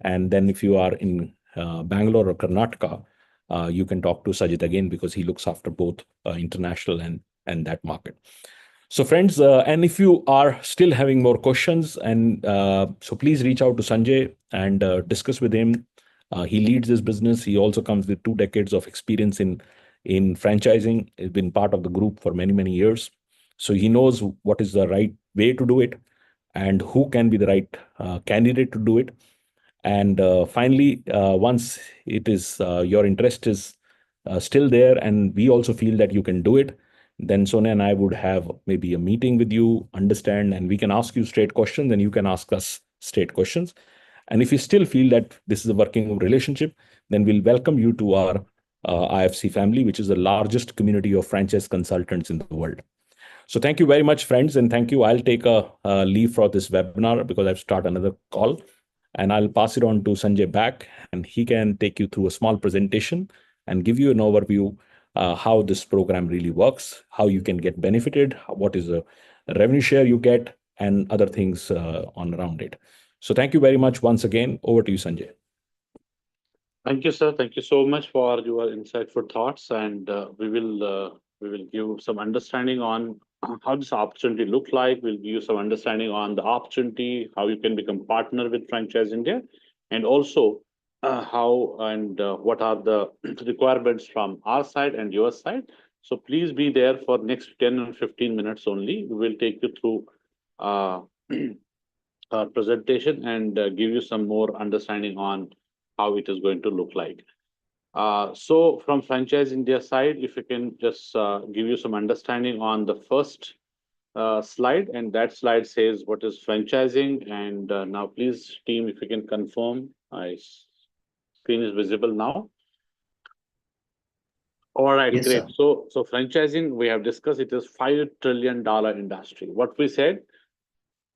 And then if you are in Bangalore or Karnataka, you can talk to Sajid again because he looks after both international and that market. So friends, and if you are still having more questions, and so please reach out to Sanjay and discuss with him. He leads this business. He also comes with 2 decades of experience in franchising. He's been part of the group for many, many years. So he knows what is the right way to do it and who can be the right candidate to do it. And finally, once it is your interest is still there, and we also feel that you can do it, then Sonia and I would have maybe a meeting with you, understand, and we can ask you straight questions, and you can ask us straight questions. And if you still feel that this is a working relationship, then we'll welcome you to our IFC family, which is the largest community of franchise consultants in the world. So thank you very much, friends, and thank you. I'll take a leave for this webinar because I've started another call, and I'll pass it on to Sanjay back, and he can take you through a small presentation and give you an overview how this program really works, how you can get benefited, what is the revenue share you get, and other things on around it. So thank you very much once again. Over to you, Sanjay. Thank you, sir. Thank you so much for your insightful thoughts, and we will give some understanding on how this opportunity look like. We'll give you some understanding on the opportunity, how you can become partner with Franchise India, and also how and what are the requirements from our side and your side. So please be there for next 10 and 15 minutes only. We will take you through presentation and give you some more understanding on how it is going to look like. So from Franchise India side, if you can just give you some understanding on the first slide, and that slide says what is franchising. And now, please, team, if you can confirm, my screen is visible now. All right, Yes, great. sir. So franchising, we have discussed, it is $5 trillion industry. What we said,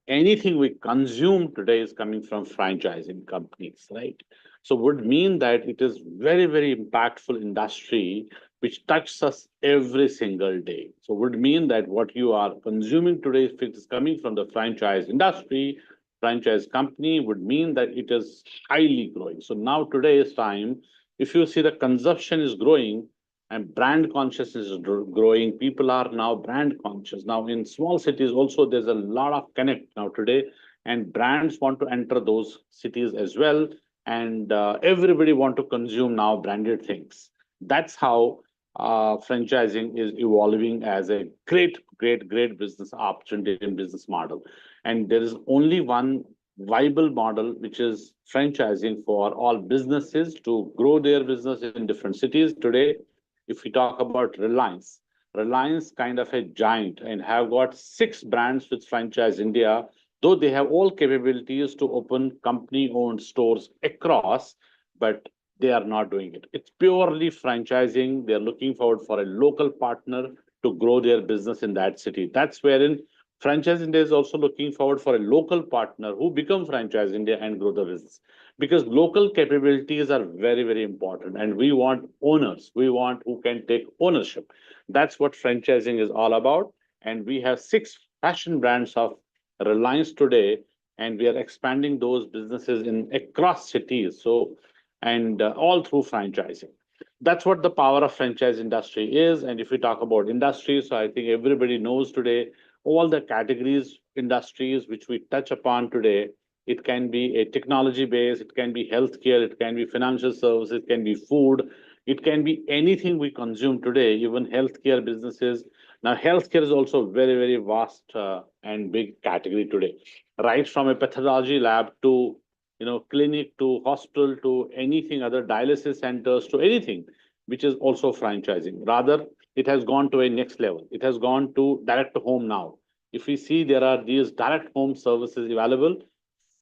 anything we consume today is coming from franchising companies, right? So would mean that it is very, very impactful industry which touches us every single day. So would mean that what you are consuming today, if it is coming from the franchise industry, franchise company, would mean that it is highly growing. So now today's time, if you see the consumption is growing, and brand consciousness is growing. People are now brand conscious. Now in small cities also, there's a lot of connect now today, and brands want to enter those cities as well. And everybody want to consume now branded things. That's how franchising is evolving as a great business opportunity and business model. And there is only one viable model, which is franchising for all businesses to grow their business in different cities today. If we talk about Reliance kind of a giant and have got 6 brands with Franchise India, though they have all capabilities to open company-owned stores across, but they are not doing it. It's purely franchising. They're looking forward for a local partner to grow their business in that city. That's wherein Franchise India is also looking forward for a local partner who become Franchise India and grow the business, because local capabilities are very, very important, and we want owners, we want who can take ownership. That's what franchising is all about. And we have 6 fashion brands of Reliance today, and we are expanding those businesses in across cities, so and all through franchising. That's what the power of franchise industry is. And if we talk about industry, so I think everybody knows today all the categories industries which we touch upon today. It can be a technology base, it can be healthcare, it can be financial services, it can be food, it can be anything we consume today, even healthcare businesses. Now, healthcare is also very, very vast and big category today, right from a pathology lab to clinic to hospital to anything other dialysis centers to anything, which is also franchising. Rather, it has gone to a next level. It has gone to direct to home now. If we see there are these direct home services available,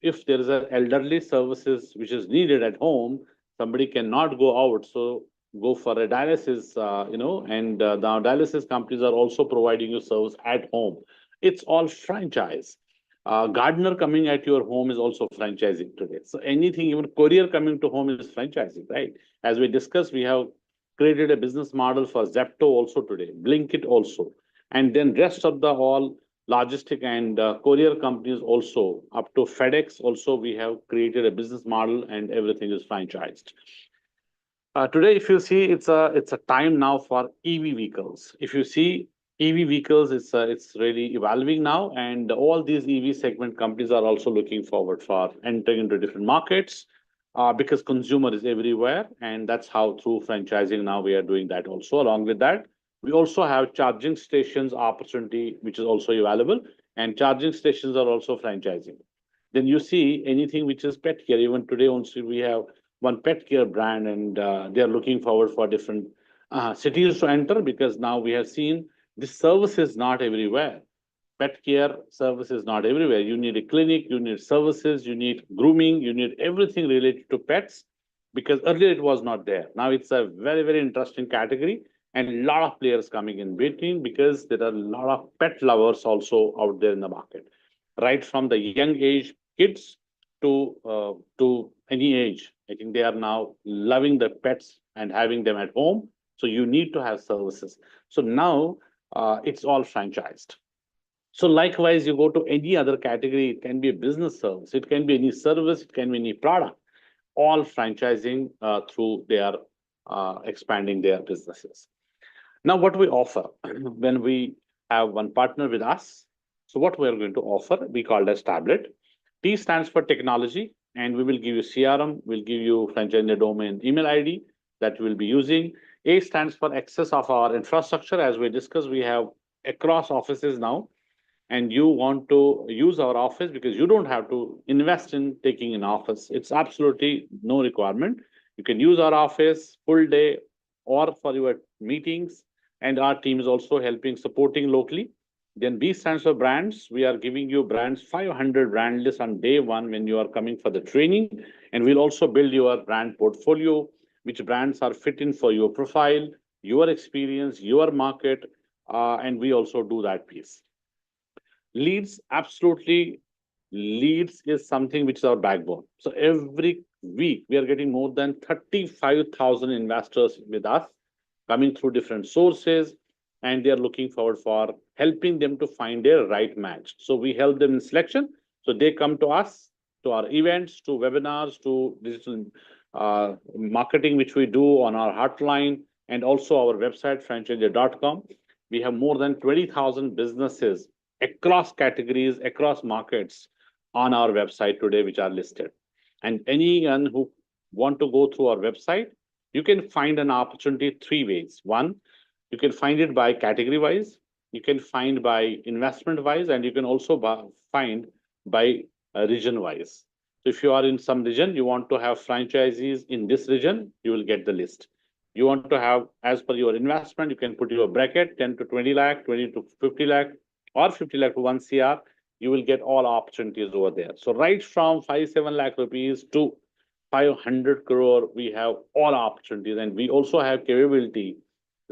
if there is an elderly services which is needed at home, somebody cannot go out, so go for a dialysis, and now dialysis companies are also providing you service at home. It's all franchise. Gardener coming at your home is also franchising today. So anything, even courier coming to home is franchising, right? As we discussed, we have created a business model for Zepto also today, Blinkit also, and then rest of the all logistic and courier companies also, up to FedEx also, we have created a business model and everything is franchised. Today, if you see, it's a time now for EV vehicles. If you see EV vehicles, it's really evolving now, and all these EV segment companies are also looking forward for entering into different markets because consumer is everywhere, and that's how through franchising now we are doing that also. Along with that, we also have charging stations opportunity, which is also available, and charging stations are also franchising. Then you see anything which is pet care. Even today, also we have one pet care brand, and they are looking forward for different cities to enter, because now we have seen this service is not everywhere. Pet care service is not everywhere. You need a clinic, you need services, you need grooming, you need everything related to pets, because earlier it was not there. Now it's a very, very interesting category, and a lot of players coming in between, because there are a lot of pet lovers also out there in the market, right from the young age kids to any age. I think they are now loving the pets and having them at home. So you need to have services. So now it's all franchised. So likewise, you go to any other category, it can be a business service, it can be any service, it can be any product, all franchising through their expanding their businesses. Now, what we offer when we have one partner with us, so what we are going to offer, we call it as tablet. T stands for technology, and we will give you CRM, we'll give you franchise domain email ID that we'll be using. A stands for access of our infrastructure. As we discussed, we have across offices now, and you want to use our office, because you don't have to invest in taking an office. It's absolutely no requirement. You can use our office full day or for your meetings, and our team is also helping supporting locally. Then B stands for brands. We are giving you brands, 500 brand lists on day one when you are coming for the training. And we'll also build your brand portfolio, which brands are fit in for your profile, your experience, your market, and we also do that piece. Leads, absolutely. Leads is something which is our backbone. So every week we are getting more than 35,000 investors with us coming through different sources, and they are looking forward for helping them to find their right match. So we help them in selection. So they come to us, to our events, to webinars, to digital marketing, which we do on our hotline, and also our website, franchisee.com. We have more than 20,000 businesses across categories, across markets on our website today, which are listed. And anyone who want to go through our website, you can find an opportunity three ways. One, you can find it by category wise, you can find by investment wise, and you can also find by region wise. So if you are in some region, you want to have franchisees in this region, you will get the list. You want to have, as per your investment, you can put your bracket 10 to 20 lakh, 20 to 50 lakh, or 50 lakh to 1 CR. You will get all opportunities over there. So right from 5-7 lakh rupees to 500 crore, we have all opportunities, and we also have capability.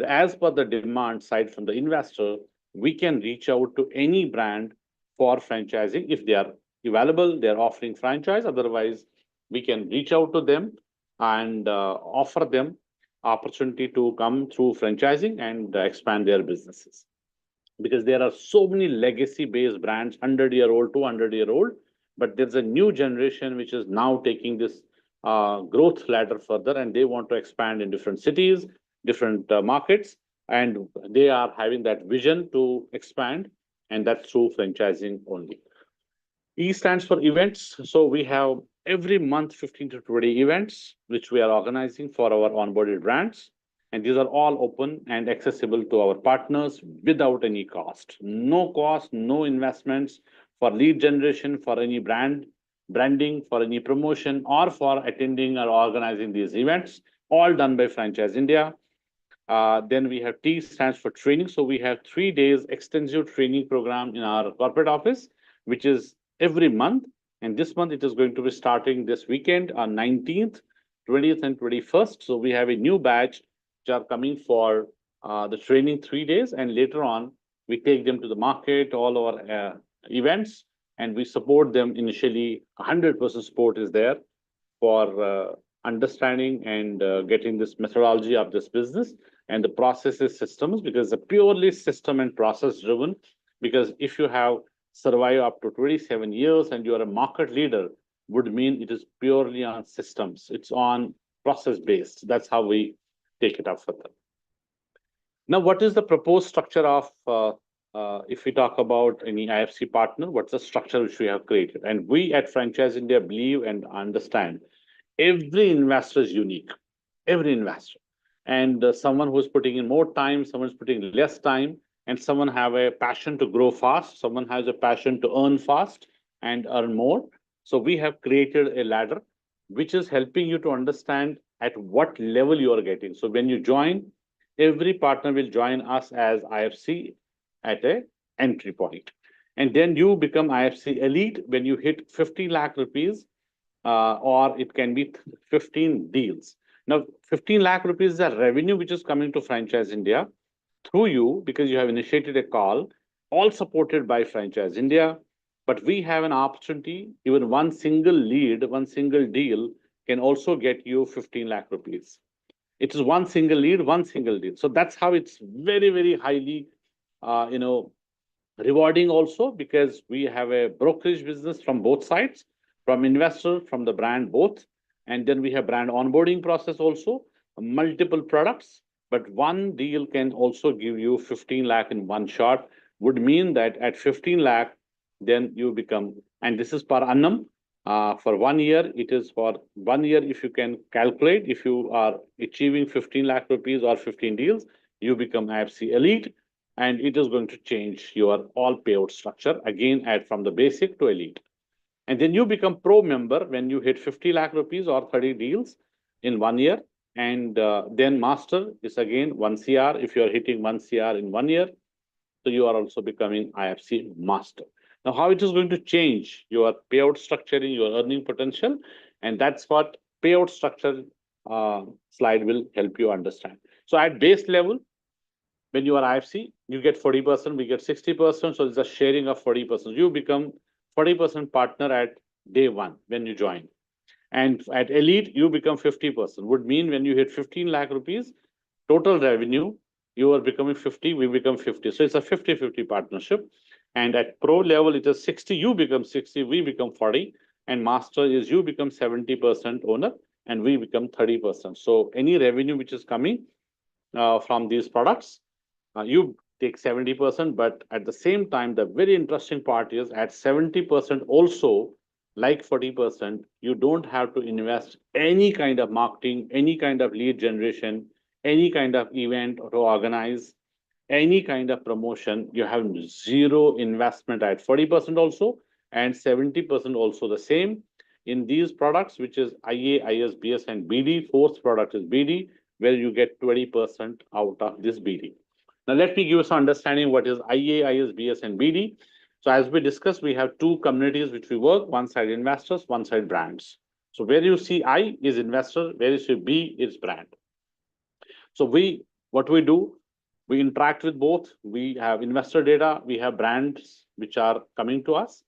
As per the demand side from the investor, we can reach out to any brand for franchising. If they are available, they're offering franchise. Otherwise, we can reach out to them and offer them opportunity to come through franchising and expand their businesses. Because there are so many legacy-based brands, 100-year-old, 200-year-old, but there's a new generation which is now taking this growth ladder further, and they want to expand in different cities, different markets, and they are having that vision to expand, and that's through franchising only. E stands for events. So we have every month 15 to 20 events, which we are organizing for our onboarded brands. And these are all open and accessible to our partners without any cost. No cost, no investments for lead generation, for any branding, for any promotion, or for attending or organizing these events, all done by Franchise India. Then we have T stands for training. So we have 3 days extensive training program in our corporate office, which is every month. And this month it is going to be starting this weekend on 19th, 20th, and 21st. So we have a new batch which are coming for the training 3 days. And later on, we take them to the market, all our events, and we support them initially. 100% support is there for understanding and getting this methodology of this business and the processes, systems, because it's purely system and process driven. Because if you have survived up to 27 years and you are a market leader, would mean it is purely on systems. It's on process based. That's how we take it up further. Now, what is the proposed structure of, if we talk about any IFC partner, what's the structure which we have created? And we at Franchise India believe and understand every investor is unique, every investor. And someone who's putting in more time, someone's putting less time, and someone have a passion to grow fast, someone has a passion to earn fast and earn more. So we have created a ladder, which is helping you to understand at what level you are getting. So when you join, every partner will join us as IFC at a entry point. And then you become IFC elite when you hit 50 lakh rupees, or it can be 15 deals. Now, 15 lakh rupees is a revenue which is coming to Franchise India through you because you have initiated a call, all supported by Franchise India. But we have an opportunity, even one single lead, one single deal can also get you 15 lakh rupees. It is one single lead, one single deal. So that's how it's very, very highly, rewarding also, because we have a brokerage business from both sides, from investor, from the brand, both. And then we have brand onboarding process also, multiple products. But one deal can also give you 15 lakh in one shot, would mean that at 15 lakh, then you become, and this is per annum. For 1 year, it is for 1 year. If you can calculate, if you are achieving 15 lakh rupees or 15 deals, you become IFC elite. and it is going to change your all payout structure again from the basic to elite. And then you become pro member when you hit 50 lakh rupees or 30 deals in 1 year. And then master is again 1 CR if you are hitting 1 CR in 1 year. So you are also becoming IFC master. Now, how it is going to change your payout structuring, your earning potential, and that's what payout structure slide will help you understand. So at base level, when you are IFC, you get 40%, we get 60%. So it's a sharing of 40%. You become 40% partner at day one when you join. And at elite, you become 50%. Would mean when you hit 15 lakh rupees, total revenue, you are becoming 50, we become 50. So it's a 50-50 partnership. And at pro level, it is 60, you become 60, we become 40. And master is you become 70% owner and we become 30%. So any revenue which is coming from these products, you take 70%, but at the same time, the very interesting part is at 70% also, like 40%, you don't have to invest any kind of marketing, any kind of lead generation, any kind of event to organize, any kind of promotion. You have zero investment at 40% also, and 70% also the same. In these products, which is IA, ISBS, and BD, fourth product is BD, where you get 20% out of this BD. Now, let me give you some understanding what is IA, ISBS, and BD. So as we discussed, we have two communities which we work, one side investors, one side brands. So where you see I is investor, where you see B is brand. So what we do, we interact with both. We have investor data, we have brands which are coming to us.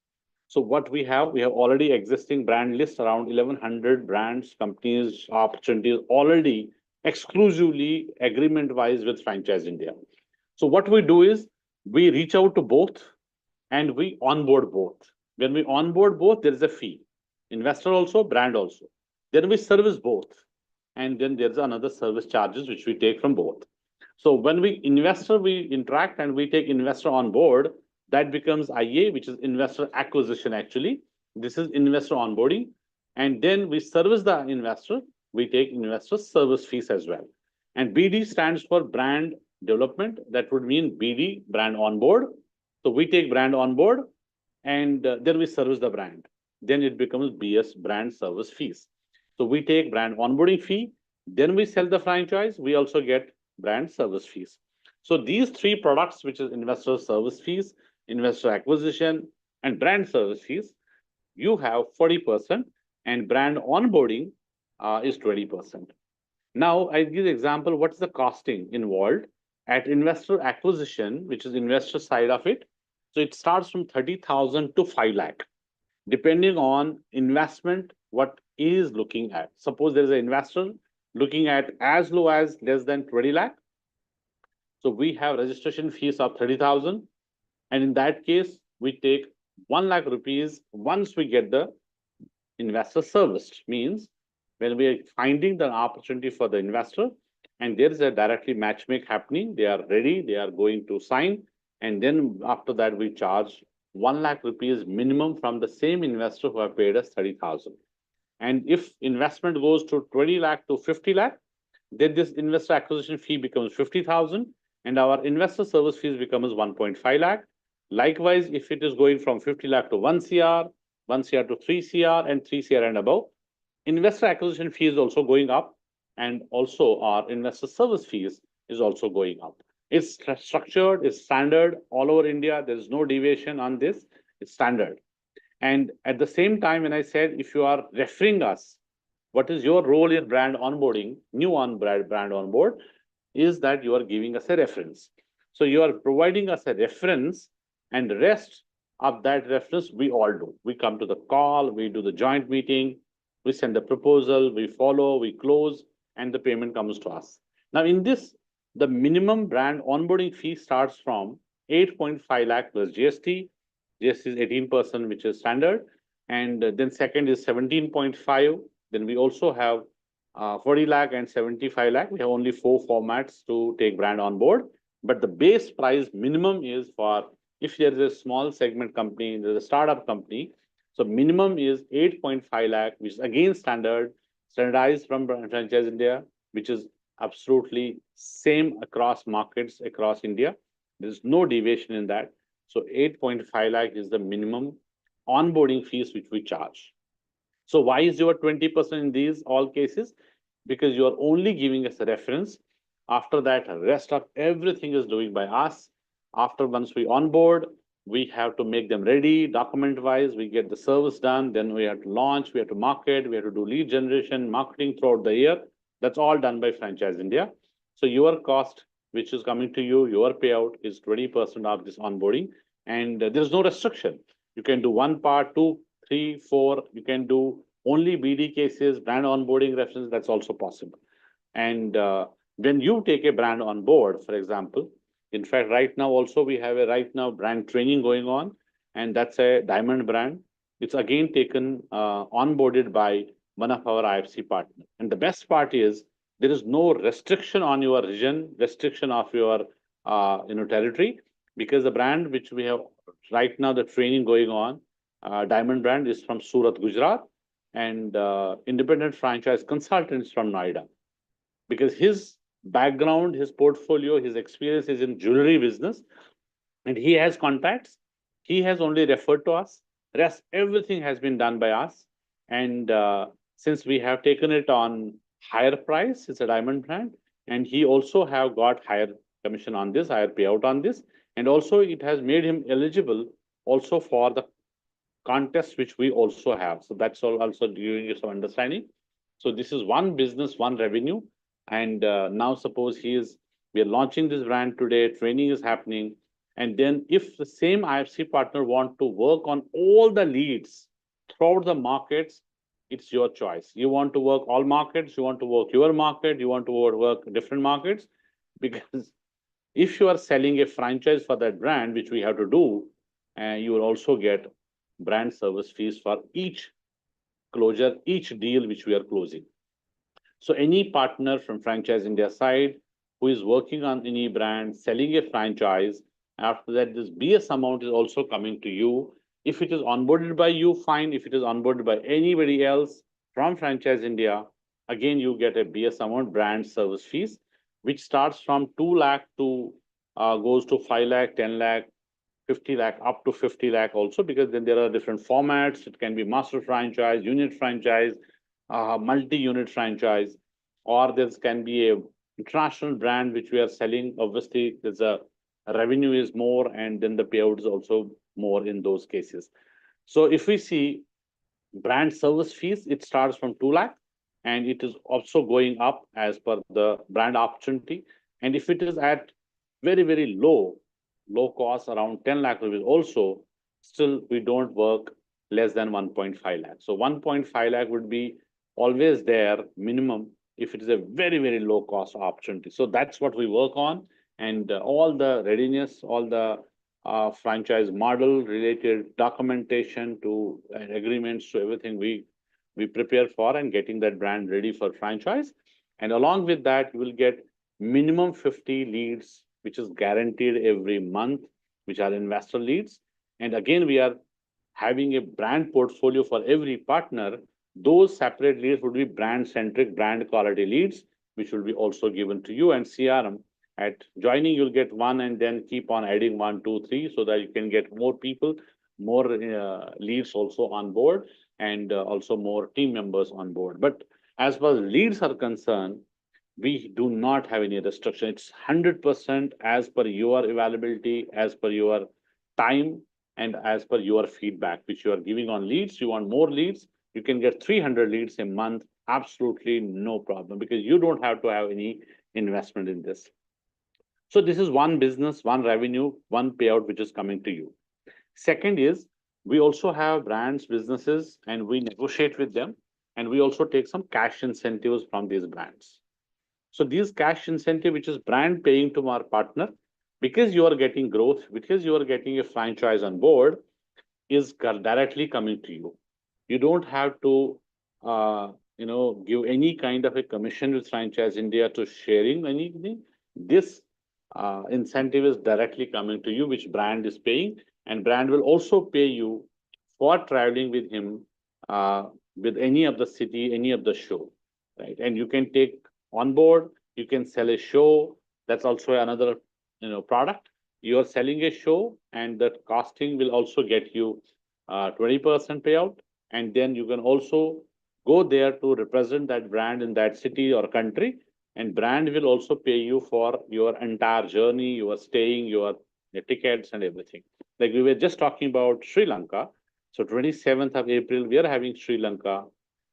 So what we have already existing brand list around 1100 brands, companies, opportunities already exclusively agreement wise with Franchise India. So what we do is we reach out to both and we onboard both. When we onboard both, there is a fee, investor also, brand also. Then we service both. And then there's another service charges which we take from both. So when we interact and we take investor on board, that becomes IA, which is investor acquisition actually. This is investor onboarding. And then we service the investor, we take investor service fees as well. And BD stands for brand development. That would mean BD, brand on board. So we take brand on board and then we service the brand. Then it becomes BS, brand service fees. So we take brand onboarding fee, then we sell the franchise, we also get brand service fees. So these three products, which is investor service fees, investor acquisition, and brand service fees, you have 40% and brand onboarding is 20%. Now I give the example, what is the costing involved at investor acquisition, which is investor side of it. So it starts from 30,000 to 5 lakh, depending on investment, what is looking at. Suppose there is an investor looking at as low as less than 20 lakh. So we have registration fees of 30,000. And in that case, we take 1 lakh rupees once we get the investor serviced. Means when we are finding the opportunity for the investor and there is a directly matchmake happening, they are ready, they are going to sign. And then after that, we charge 1 lakh rupees minimum from the same investor who have paid us 30,000. And if investment goes to 20 lakh to 50 lakh, then this investor acquisition fee becomes 50,000 and our investor service fees becomes 1.5 lakh. Likewise, if it is going from 50 lakh to 1 CR, 1 CR to 3 CR and 3 CR and above, investor acquisition fee is also going up and also our investor service fees is also going up. It's structured, it's standard all over India. There is no deviation on this, it's standard. And at the same time, when I said, if you are referring us, what is your role in brand onboarding, new on brand on board, is that you are giving us a reference. So you are providing us a reference and the rest of that reference, we all do. We come to the call, we do the joint meeting, we send the proposal, we follow, we close, and the payment comes to us. Now in this, the minimum brand onboarding fee starts from 8.5 lakh plus GST. GST is 18%, which is standard. And then second is 17.5. Then we also have 40 lakh and 75 lakh. We have only 4 formats to take brand on board. But the base price minimum is for, if there is a small segment company, there's a startup company. So minimum is 8.5 lakh, which is again standardized from Franchise India, which is absolutely same across markets across India. There's no deviation in that. So 8.5 lakh is the minimum onboarding fees which we charge. So why is your 20% in these all cases? Because you are only giving us a reference. After that, rest of everything is doing by us. After once we onboard, we have to make them ready, document wise, we get the service done, then we have to launch, we have to market, we have to do lead generation, marketing throughout the year. That's all done by Franchise India. So your cost, which is coming to you, your payout is 20% of this onboarding, and there's no restriction. You can do one part, 2, 3, 4. You can do only BD cases, brand onboarding reference. That's also possible. And when you take a brand on board, for example, in fact, right now also we have a brand training going on, and that's a diamond brand. It's again taken onboarded by one of our IFC partners. And the best part is there is no restriction on your region, restriction of your territory, because the brand which we have right now, the training going on, diamond brand is from Surat, Gujarat, and independent franchise consultant is from Noida, because his background, his portfolio, his experience is in jewelry business, and he has contacts. He has only referred to us. Rest everything has been done by us, and since we have taken it on higher price, it's a diamond brand, and he also have got higher commission on this, higher payout on this, and also it has made him eligible also for the contest which we also have. So that's all also giving you some understanding. So this is one business, one revenue. And now suppose we are launching this brand today, training is happening. And then if the same IFC partner want to work on all the leads throughout the markets, it's your choice. You want to work all markets, you want to work your market, you want to work different markets. Because if you are selling a franchise for that brand, which we have to do, you will also get brand service fees for each closure, each deal which we are closing. So any partner from Franchise India side who is working on any brand, selling a franchise, after that, this BS amount is also coming to you. If it is onboarded by you, fine. If it is onboarded by anybody else from Franchise India, again, you get a BS amount, brand service fees, which starts from 2 lakh to goes to 5 lakh, 10 lakh, 50 lakh, up to 50 lakh also, because then there are different formats. It can be master franchise, unit franchise, multi-unit franchise, or there can be a international brand which we are selling. Obviously, there's a revenue is more, and then the payout is also more in those cases. So if we see brand service fees, it starts from 2 lakh, and it is also going up as per the brand opportunity. And if it is at very, very low cost, around 10 lakh rupees also, still we don't work less than 1.5 lakh. So 1.5 lakh would be always there minimum if it is a very, very low cost opportunity. So that's what we work on, and all the readiness, all the franchise model related documentation to agreements to everything we prepare for, and getting that brand ready for franchise. And along with that, you will get minimum 50 leads, which is guaranteed every month, which are investor leads. And again, we are having a brand portfolio for every partner. Those separate leads would be brand centric, brand quality leads, which will be also given to you. And CRM, at joining, you'll get one, and then keep on adding 1, 2, 3, so that you can get more people, more leads also on board, and also more team members on board. But as far as leads are concerned, we do not have any restriction. It's 100% as per your availability, as per your time, and as per your feedback, which you are giving on leads. You want more leads, you can get 300 leads a month, absolutely no problem, because you don't have to have any investment in this. So this is one business, one revenue, one payout, which is coming to you. Second is, we also have brands, businesses, and we negotiate with them, and we also take some cash incentives from these brands. So these cash incentive, which is brand paying to our partner, because you are getting growth, because you are getting a franchise on board, is directly coming to you. You don't have to, give any kind of a commission with Franchise India to sharing anything. This incentive is directly coming to you, which brand is paying, and brand will also pay you for traveling with him with any of the city, any of the show, right? And you can take on board, you can sell a show. That's also another product. you're selling a show, and the costing will also get you 20% payout. And then you can also go there to represent that brand in that city or country, and brand will also pay you for your entire journey, your staying, your tickets and everything. Like we were just talking about Sri Lanka. So 27th of April, we are having Sri Lanka.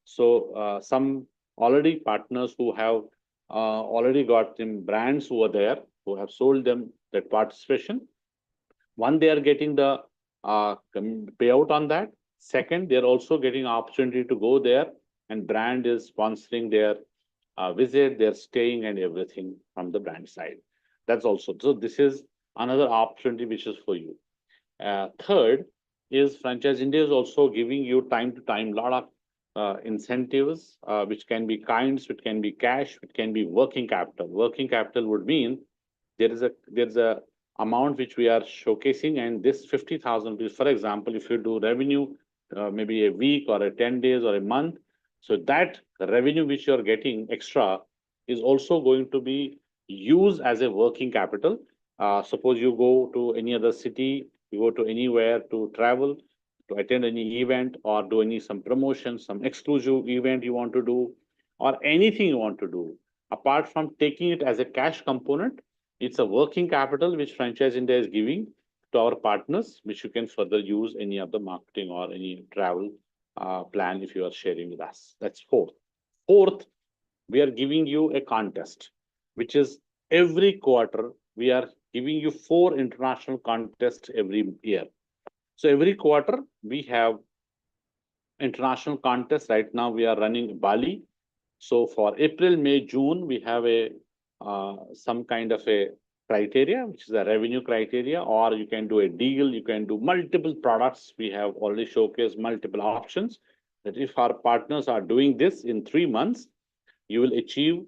So some already partners who have already got them brands over there, who have sold them that participation. One, they are getting the payout on that. Second, they're also getting opportunity to go there, and brand is sponsoring their visit, their staying and everything from the brand side. That's also, so this is another opportunity which is for you. Third is Franchise India is also giving you time to time lot of incentives, which can be kinds, which can be cash, which can be working capital. Working capital would mean there's a amount which we are showcasing, and this 50,000 rupees, for example, if you do revenue maybe a week or a 10 days or a month, so that revenue which you're getting extra is also going to be used as a working capital. Suppose you go to any other city, you go to anywhere to travel, to attend any event or do any some promotion, some exclusive event you want to do, or anything you want to do. Apart from taking it as a cash component, it's a working capital which Franchise India is giving to our partners, which you can further use any of the marketing or any travel plan if you are sharing with us. That's fourth. Fourth, we are giving you a contest, which is every quarter we are giving you 4 international contests every year. So every quarter we have international contests. Right now we are running Bali. So for April, May, June, we have a some kind of a criteria, which is a revenue criteria, or you can do a deal, you can do multiple products. We have already showcased multiple options that if our partners are doing this in 3 months, you will achieve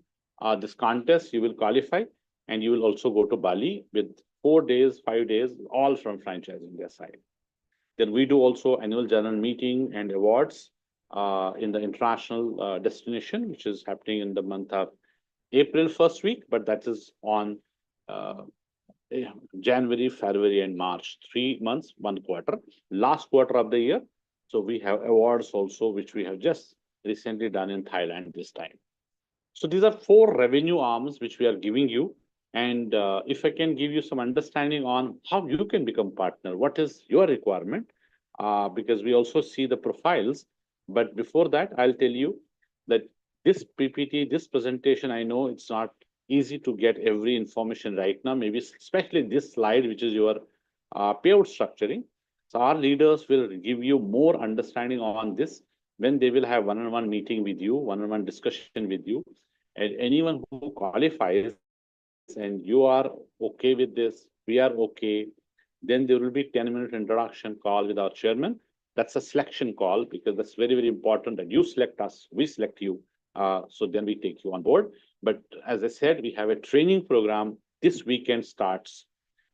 this contest, you will qualify, and you will also go to Bali with 4 days, 5 days, all from Franchise India side. Then we do also annual general meeting and awards in the international destination, which is happening in the month of April first week, but that is on January, February, and March, 3 months, 1 quarter, last quarter of the year. So we have awards also, which we have just recently done in Thailand this time. So these are 4 revenue arms which we are giving you. And if I can give you some understanding on how you can become partner, what is your requirement? Because we also see the profiles. But before that, I'll tell you that this PPT, this presentation, I know it's not easy to get every information right now, maybe especially this slide, which is your payout structuring. So our leaders will give you more understanding on this when they will have one-on-one meeting with you, one-on-one discussion with you. And anyone who qualifies and you are okay with this, we are okay, then there will be 10-minute introduction call with our chairman. That's a selection call because that's very, very important that you select us, we select you. So then we take you on board. But as I said, we have a training program. This weekend starts.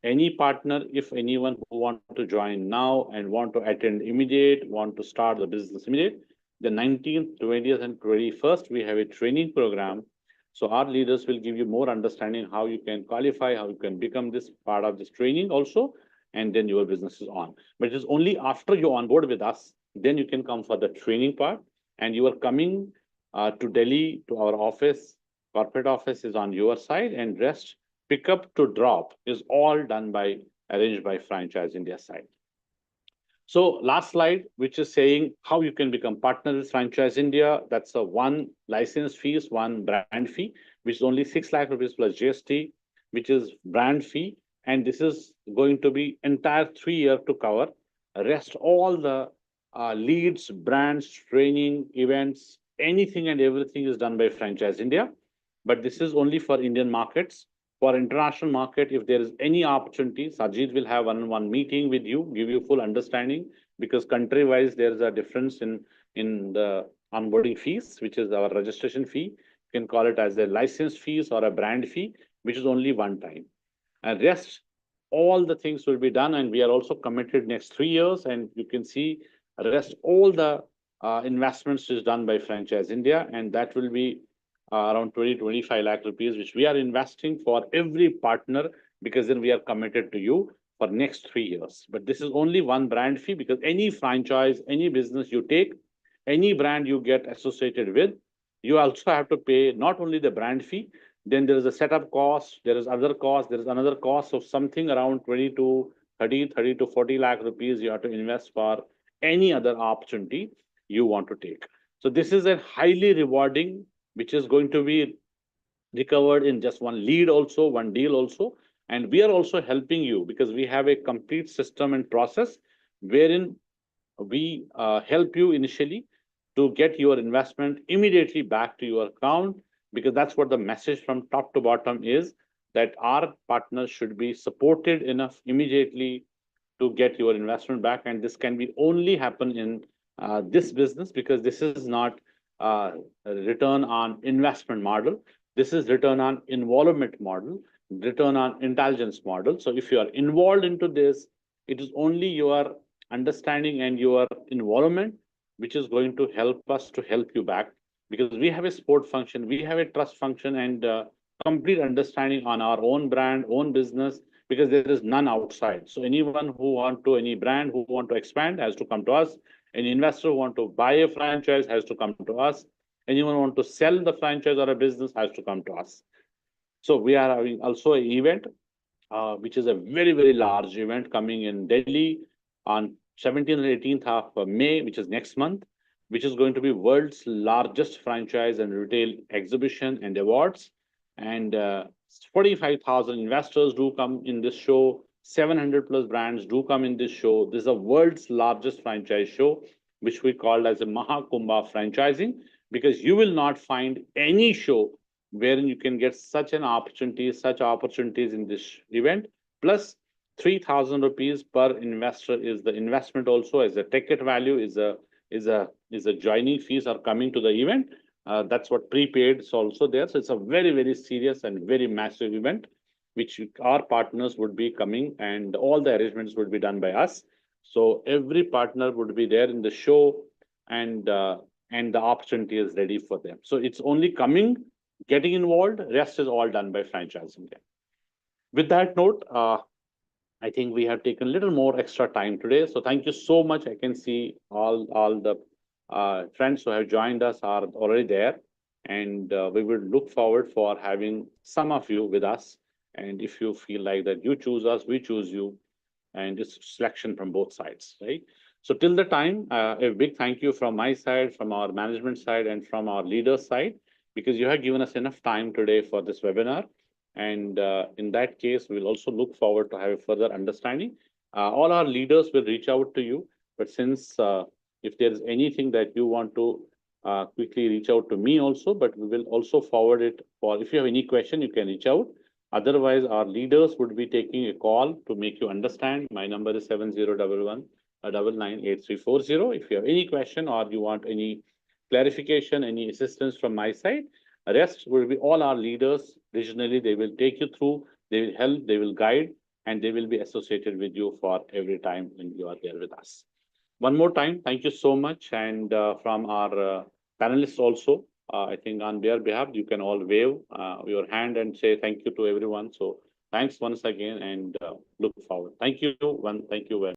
Any partner, if anyone who want to join now and want to attend immediate, want to start the business immediate, the 19th, 20th, and 21st, we have a training program. So our leaders will give you more understanding how you can qualify, how you can become this part of this training also, and then your business is on. But it is only after you on board with us, then you can come for the training part. And you are coming to Delhi to our office. Corporate office is on your side, and rest pick up to drop is all done by arranged by Franchise India side. So last slide, which is saying how you can become partner with Franchise India. That's a 1 license fees, 1 brand fee, which is only 6 lakh rupees plus GST, which is brand fee. And this is going to be entire 3 year to cover. Rest all the leads, brands, training, events, anything and everything is done by Franchise India. But this is only for Indian markets. For international market, if there is any opportunity, Sajid will have one-on-one meeting with you, give you full understanding, because country-wise, there is a difference in the onboarding fees, which is our registration fee. You can call it as a license fees or a brand fee, which is only one time. And rest, all the things will be done. And we are also committed next 3 years. And you can see rest all the investments is done by Franchise India. And that will be around 20-25 lakh rupees, which we are investing for every partner because then we are committed to you for next 3 years. But this is only one brand fee, because any franchise, any business you take, any brand you get associated with, you also have to pay not only the brand fee, then there is a setup cost, there is other cost, there is another cost of something around 20 to 30 to 40 lakh rupees you have to invest for any other opportunity you want to take. So this is a highly rewarding, which is going to be recovered in just one lead also, one deal also. And we are also helping you because we have a complete system and process wherein we help you initially to get your investment immediately back to your account, because that's what the message from top to bottom is, that our partners should be supported enough immediately to get your investment back. And this can be only happen in this business, because this is not a return on investment model. This is return on involvement model, return on intelligence model. So if you are involved into this, it is only your understanding and your involvement which is going to help us to help you back, because we have a support function, we have a trust function, and complete understanding on our own brand, own business, because there is none outside. So anyone who want to, any brand who want to expand has to come to us. Any investor who want to buy a franchise has to come to us. Anyone who want to sell the franchise or a business has to come to us. So we are having also an event, which is a very, very large event coming in Delhi on 17th and 18th of May, which is next month, which is going to be world's largest franchise and retail exhibition and awards. And 45,000 investors do come in this show. 700 plus brands do come in this show. This is the world's largest franchise show, which we call as a Mahakumbha franchising, because you will not find any show wherein you can get such an opportunity, such opportunities in this event. Plus 3,000 rupees per investor is the investment also, as a ticket value, is a joining fees are coming to the event. That's what prepaid is also there. So it's a very, very serious and very massive event, which our partners would be coming, and all the arrangements would be done by us. So every partner would be there in the show, and the opportunity is ready for them. So it's only coming, getting involved, rest is all done by franchising them. With that note, I think we have taken a little more extra time today. So thank you so much. I can see all the friends who have joined us are already there. And we will look forward for having some of you with us. And if you feel like that you choose us, we choose you. And it's selection from both sides, right? So till the time, a big thank you from my side, from our management side, and from our leaders side, because you have given us enough time today for this webinar. And in that case, we'll also look forward to have a further understanding. All our leaders will reach out to you, but since if there is anything that you want to quickly reach out to me also, but we will also forward it for, if you have any question, you can reach out. Otherwise, our leaders would be taking a call to make you understand. My number is 7011-998340. If you have any question or you want any clarification, any assistance from my side, rest will be all our leaders regionally. They will take you through, they will help, they will guide, and they will be associated with you for every time when you are there with us. One more time, thank you so much. And from our panelists also, I think on their behalf, you can all wave your hand and say thank you to everyone. So thanks once again, and look forward. Thank you. Thank you very much.